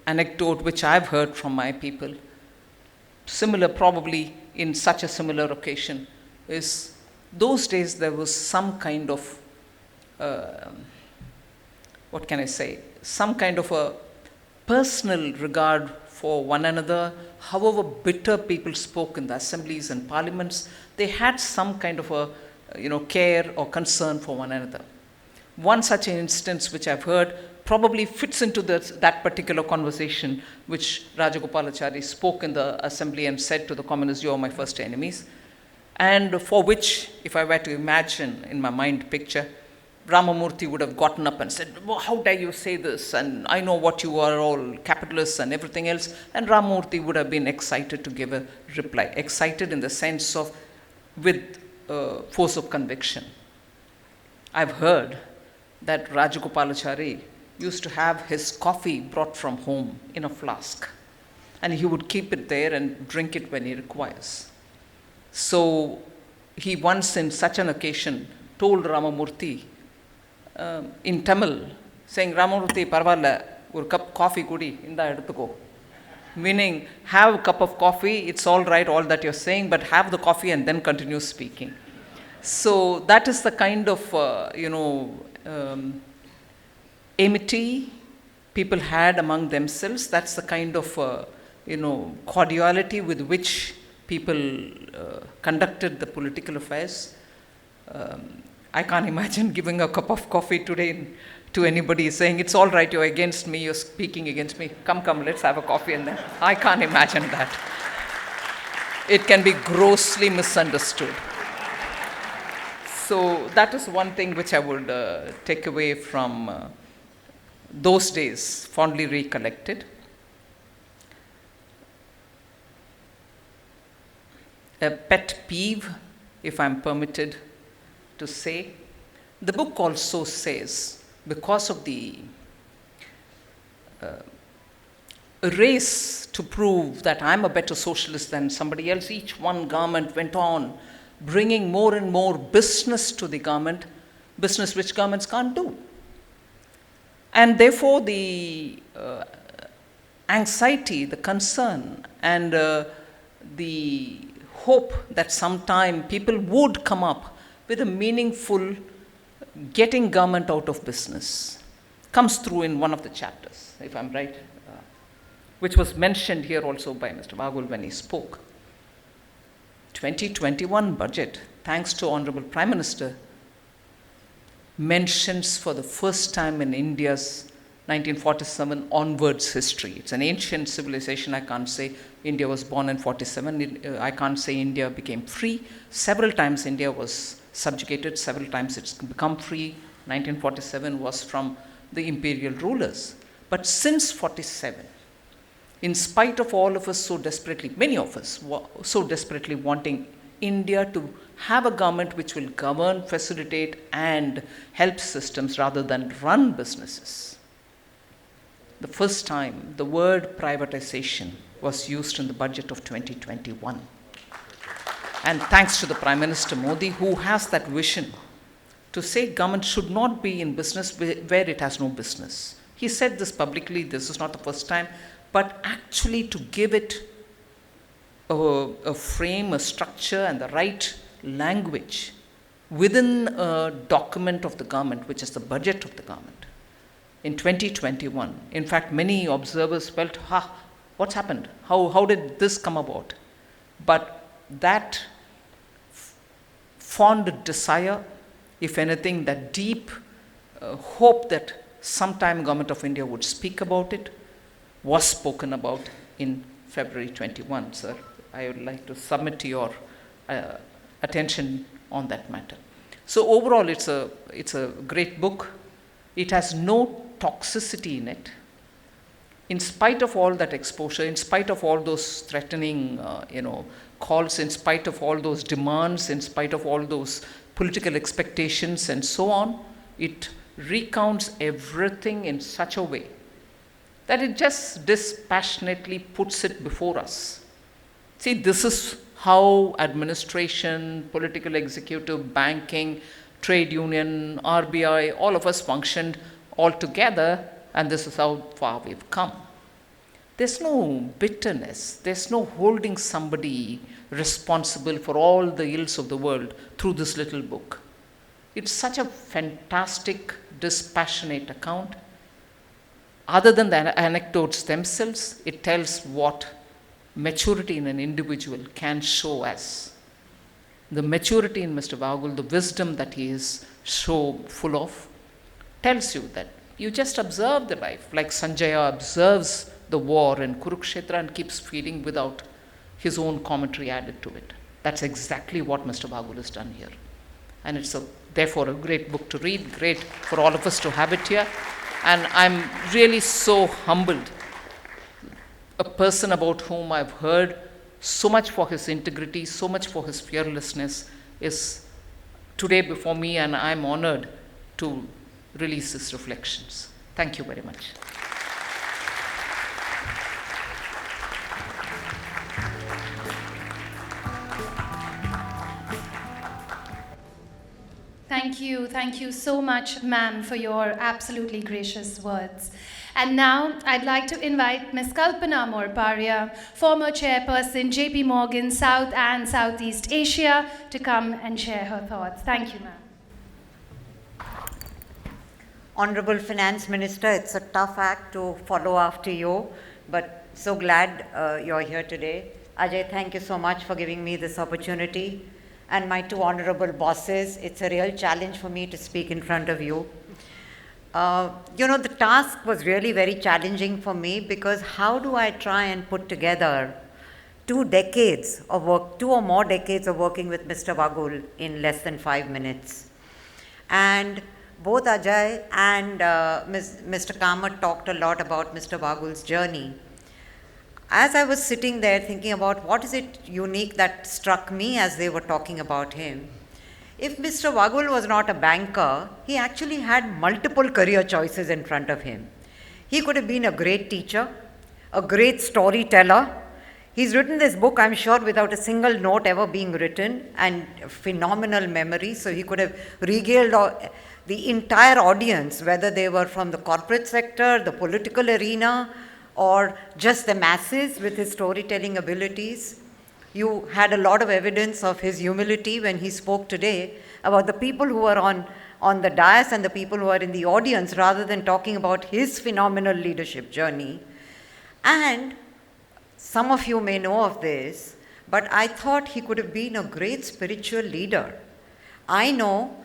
anecdote which I've heard from my people, similar probably in such a similar occasion, is those days there was some kind of, what can I say, some kind of a personal regard for one another. However bitter people spoke in the assemblies and parliaments, they had some kind of a care or concern for one another. One such instance which I've heard probably fits into that particular conversation which Rajagopalachari spoke in the assembly and said to the communists, "You are my first enemies," and for which, if I were to imagine in my mind picture, Ramamurthy would have gotten up and said, "Well, how dare you say this, and I know what you are all, capitalists and everything else," and Ramamurthy would have been excited to give a reply, excited in the sense of with force of conviction. I've heard that Rajagopalachari used to have his coffee brought from home in a flask, and he would keep it there and drink it when he requires. So he once in such an occasion told Ramamurthy in Tamil, saying, "Ramamurthy, parvalla, or cup coffee kudi, inda eduthuko." Meaning, have a cup of coffee, it's all right, all that you're saying, but have the coffee and then continue speaking. So that is the kind of, amity people had among themselves. That's the kind of, cordiality with which people conducted the political affairs. I can't imagine giving a cup of coffee today to anybody saying, "It's all right, you're against me, you're speaking against me. Come, let's have a coffee." And then I can't imagine that. It can be grossly misunderstood. So that is one thing which I would take away from those days, fondly recollected. A pet peeve, if I'm permitted to say, the book also says, because of the race to prove that I'm a better socialist than somebody else, each one government went on bringing more and more business to the government, business which governments can't do. And therefore the anxiety, the concern, and the hope that sometime people would come up with a meaningful getting government out of business comes through in one of the chapters, if I'm right, which was mentioned here also by Mr. Vaghul when he spoke. 2021 budget, thanks to Honorable Prime Minister, mentions for the first time in India's 1947 onwards history. It's an ancient civilization. I can't say India was born in 47. I can't say India became free. Several times India was subjugated. Several times it's become free. 1947 was from the imperial rulers. But since 47, in spite of all of us so desperately, many of us so desperately wanting India to have a government which will govern, facilitate, and help systems rather than run businesses, the first time the word privatization was used in the budget of 2021. And thanks to the Prime Minister Modi, who has that vision to say government should not be in business where it has no business. He said this publicly, this is not the first time, but actually to give it a frame, a structure, and the right language within a document of the government, which is the budget of the government, in 2021. In fact, many observers felt, what's happened? How did this come about? But that fond desire, if anything, that deep hope that sometime Government of India would speak about it, was spoken about in February 21, sir. I would like to submit to your attention on that matter. So overall, it's a great book. It has no toxicity in it. In spite of all that exposure, in spite of all those threatening, calls, in spite of all those demands, in spite of all those political expectations and so on, it recounts everything in such a way that it just dispassionately puts it before us. See, this is how administration, political executive, banking, trade union, RBI, all of us functioned all together, and this is how far we've come. There's no bitterness, there's no holding somebody responsible for all the ills of the world through this little book. It's such a fantastic, dispassionate account. Other than the anecdotes themselves, it tells what maturity in an individual can show us. The maturity in Mr. Vaghul, the wisdom that he is so full of, tells you that you just observe the life, like Sanjaya observes the war in Kurukshetra and keeps feeding without his own commentary added to it. That's exactly what Mr. Vaghul has done here. And it's therefore a great book to read, great for all of us to have it here. And I'm really so humbled. A person about whom I've heard so much for his integrity, so much for his fearlessness, is today before me, and I'm honored to release his reflections. Thank you very much. Thank you so much, ma'am, for your absolutely gracious words. And now I'd like to invite Ms. Kalpana Morparia, former chairperson, JP Morgan South and Southeast Asia, to come and share her thoughts. Thank you, ma'am. Honorable Finance Minister, it's a tough act to follow after you, but so glad you're here today. Ajay, thank you so much for giving me this opportunity. And my two honorable bosses, it's a real challenge for me to speak in front of you. The task was really very challenging for me, because how do I try and put together 2 decades of work, 2 or more decades of working with Mr. Vaghul in less than 5 minutes? And both Ajay and Mr. Kamath talked a lot about Mr. Vaghul's journey. As I was sitting there thinking about what is it unique that struck me as they were talking about him, if Mr. Vaghul was not a banker, he actually had multiple career choices in front of him. He could have been a great teacher, a great storyteller. He's written this book, I'm sure, without a single note ever being written, and phenomenal memory, so he could have regaled the entire audience, whether they were from the corporate sector, the political arena, or just the masses, with his storytelling abilities. You had a lot of evidence of his humility when he spoke today about the people who are on the dais and the people who are in the audience, rather than talking about his phenomenal leadership journey. And some of you may know of this, but I thought he could have been a great spiritual leader. I know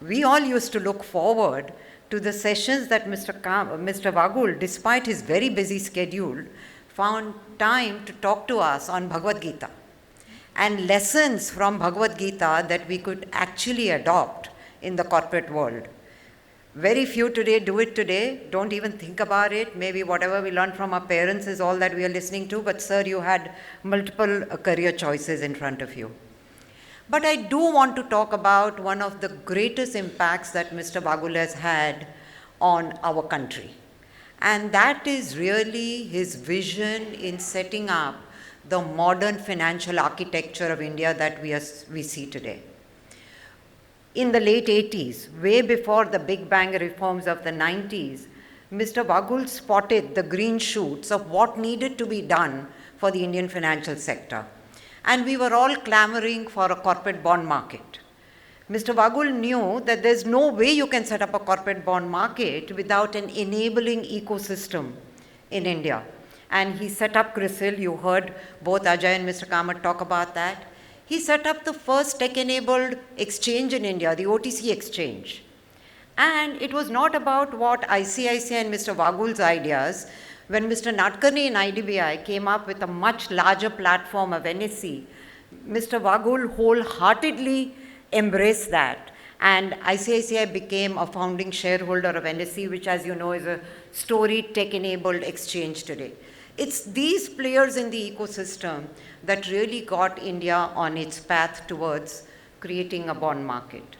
we all used to look forward to the sessions that Mr. Vaghul, despite his very busy schedule, found time to talk to us on Bhagavad Gita and lessons from Bhagavad Gita that we could actually adopt in the corporate world. Very few today do it today, don't even think about it. Maybe whatever we learned from our parents is all that we are listening to, but sir, you had multiple career choices in front of you. But I do want to talk about one of the greatest impacts that Mr. Vaghul has had on our country. And that is really his vision in setting up the modern financial architecture of India that we see today. In the late 80s, way before the Big Bang reforms of the 90s, Mr. Vaghul spotted the green shoots of what needed to be done for the Indian financial sector. And we were all clamoring for a corporate bond market. Mr. Vaghul knew that there's no way you can set up a corporate bond market without an enabling ecosystem in India. And he set up CRISIL. You heard both Ajay and Mr. Kamath talk about that. He set up the first tech-enabled exchange in India, the OTC exchange. And it was not about what ICICI and Mr. Vaghul's ideas. When Mr. Nadkarni and IDBI came up with a much larger platform of NSE, Mr. Vaghul wholeheartedly embraced that. And ICICI became a founding shareholder of NSE, which, as you know, is a storied tech-enabled exchange today. It's these players in the ecosystem that really got India on its path towards creating a bond market.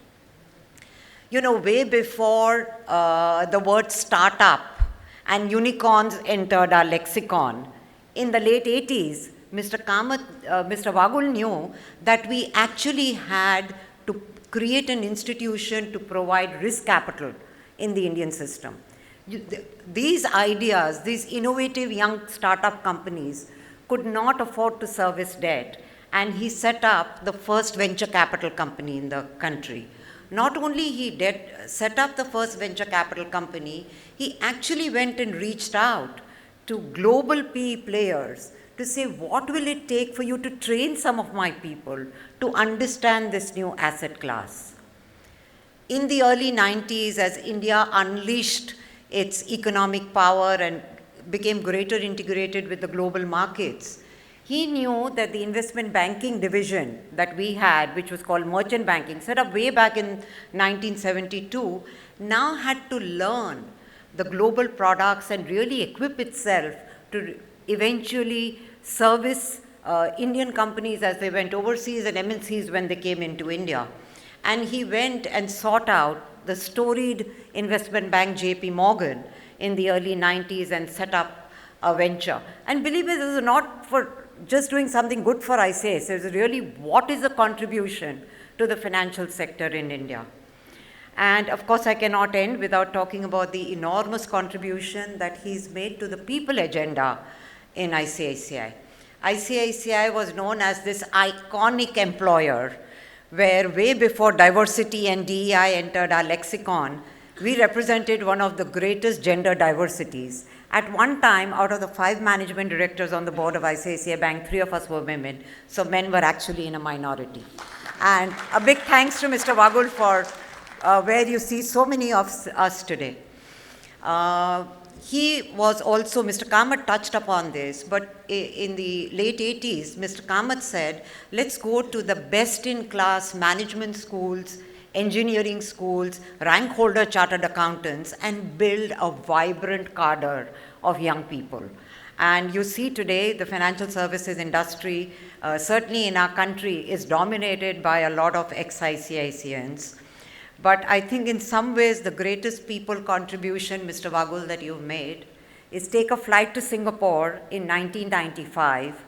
You know, way before the word startup and unicorns entered our lexicon, in the late 80s, Mr. Vaghul knew that we actually had to create an institution to provide risk capital in the Indian system. These ideas, these innovative young startup companies could not afford to service debt, and he set up the first venture capital company in the country. Not only he set up the first venture capital company, he actually went and reached out to global PE players to say, what will it take for you to train some of my people to understand this new asset class? In the early 90s, as India unleashed its economic power and became greater integrated with the global markets, he knew that the investment banking division that we had, which was called merchant banking, set up way back in 1972, now had to learn the global products and really equip itself to eventually service Indian companies as they went overseas and MNCs when they came into India. And he went and sought out the storied investment bank JP Morgan in the early 90s and set up a venture. And believe me, this is not for just doing something good for ICICI. It's really what is the contribution to the financial sector in India. And of course, I cannot end without talking about the enormous contribution that he's made to the people agenda in ICICI. ICICI was known as this iconic employer where way before diversity and DEI entered our lexicon, we represented one of the greatest gender diversities. At one time, out of the 5 management directors on the board of ICICI Bank, 3 of us were women, so men were actually in a minority. And a big thanks to Mr. Vaghul for where you see so many of us today. He was also, Mr. Kamath touched upon this, but in the late 80s, Mr. Kamath said, let's go to the best-in-class management schools, engineering schools, rank holder chartered accountants, and build a vibrant cadre of young people. And you see today the financial services industry, certainly in our country, is dominated by a lot of ex-ICICians. But I think in some ways the greatest people contribution, Mr. Vaghul, that you've made is take a flight to Singapore in 1995.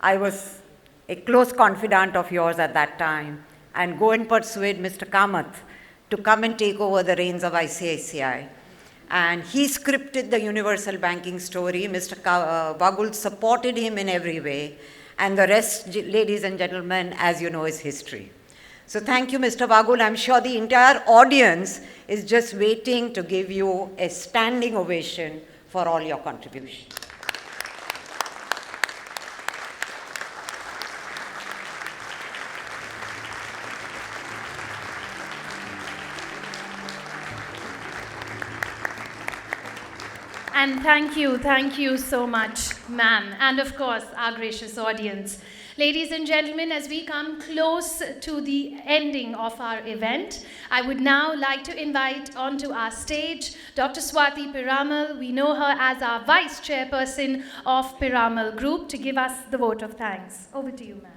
I was a close confidant of yours at that time, and go and persuade Mr. Kamath to come and take over the reins of ICICI. And he scripted the universal banking story. Mr. Vaghul supported him in every way. And the rest, ladies and gentlemen, as you know, is history. So thank you, Mr. Vaghul. I'm sure the entire audience is just waiting to give you a standing ovation for all your contribution. And thank you so much, ma'am, and of course, our gracious audience. Ladies and gentlemen, as we come close to the ending of our event, I would now like to invite onto our stage Dr. Swati Piramal. We know her as our Vice Chairperson of Piramal Group, to give us the vote of thanks. Over to you, ma'am.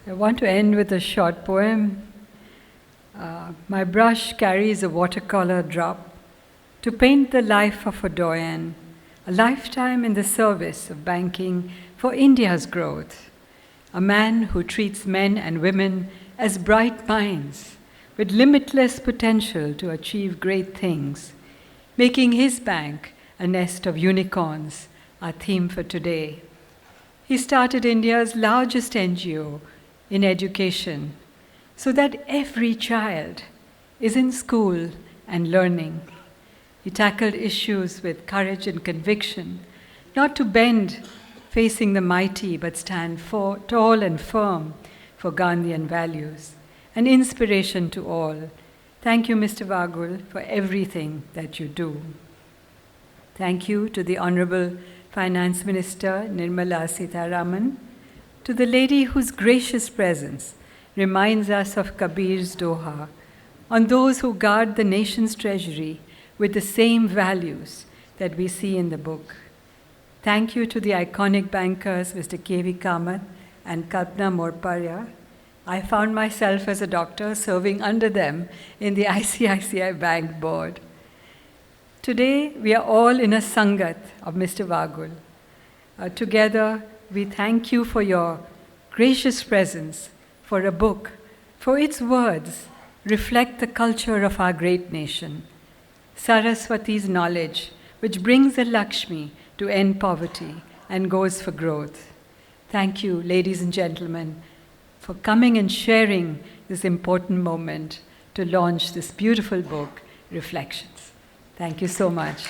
I want to end with a short poem. My brush carries a watercolor drop to paint the life of a doyen, a lifetime in the service of banking for India's growth, a man who treats men and women as bright minds with limitless potential to achieve great things, making his bank a nest of unicorns, our theme for today. He started India's largest NGO in education, so that every child is in school and learning. He tackled issues with courage and conviction, not to bend facing the mighty, but stand tall and firm for Gandhian values, an inspiration to all. Thank you, Mr. Vaghul, for everything that you do. Thank you to the Honorable Finance Minister, Nirmala Sitharaman, to the lady whose gracious presence reminds us of Kabir's Doha, on those who guard the nation's treasury with the same values that we see in the book. Thank you to the iconic bankers, Mr. K.V. Kamath and Kalpana Morparya. I found myself as a doctor serving under them in the ICICI Bank board. Today, we are all in a Sangat of Mr. Vaghul. Together, we thank you for your gracious presence, for a book, for its words reflect the culture of our great nation. Saraswati's knowledge, which brings the Lakshmi to end poverty and goes for growth. Thank you, ladies and gentlemen, for coming and sharing this important moment to launch this beautiful book, Reflections. Thank you so much.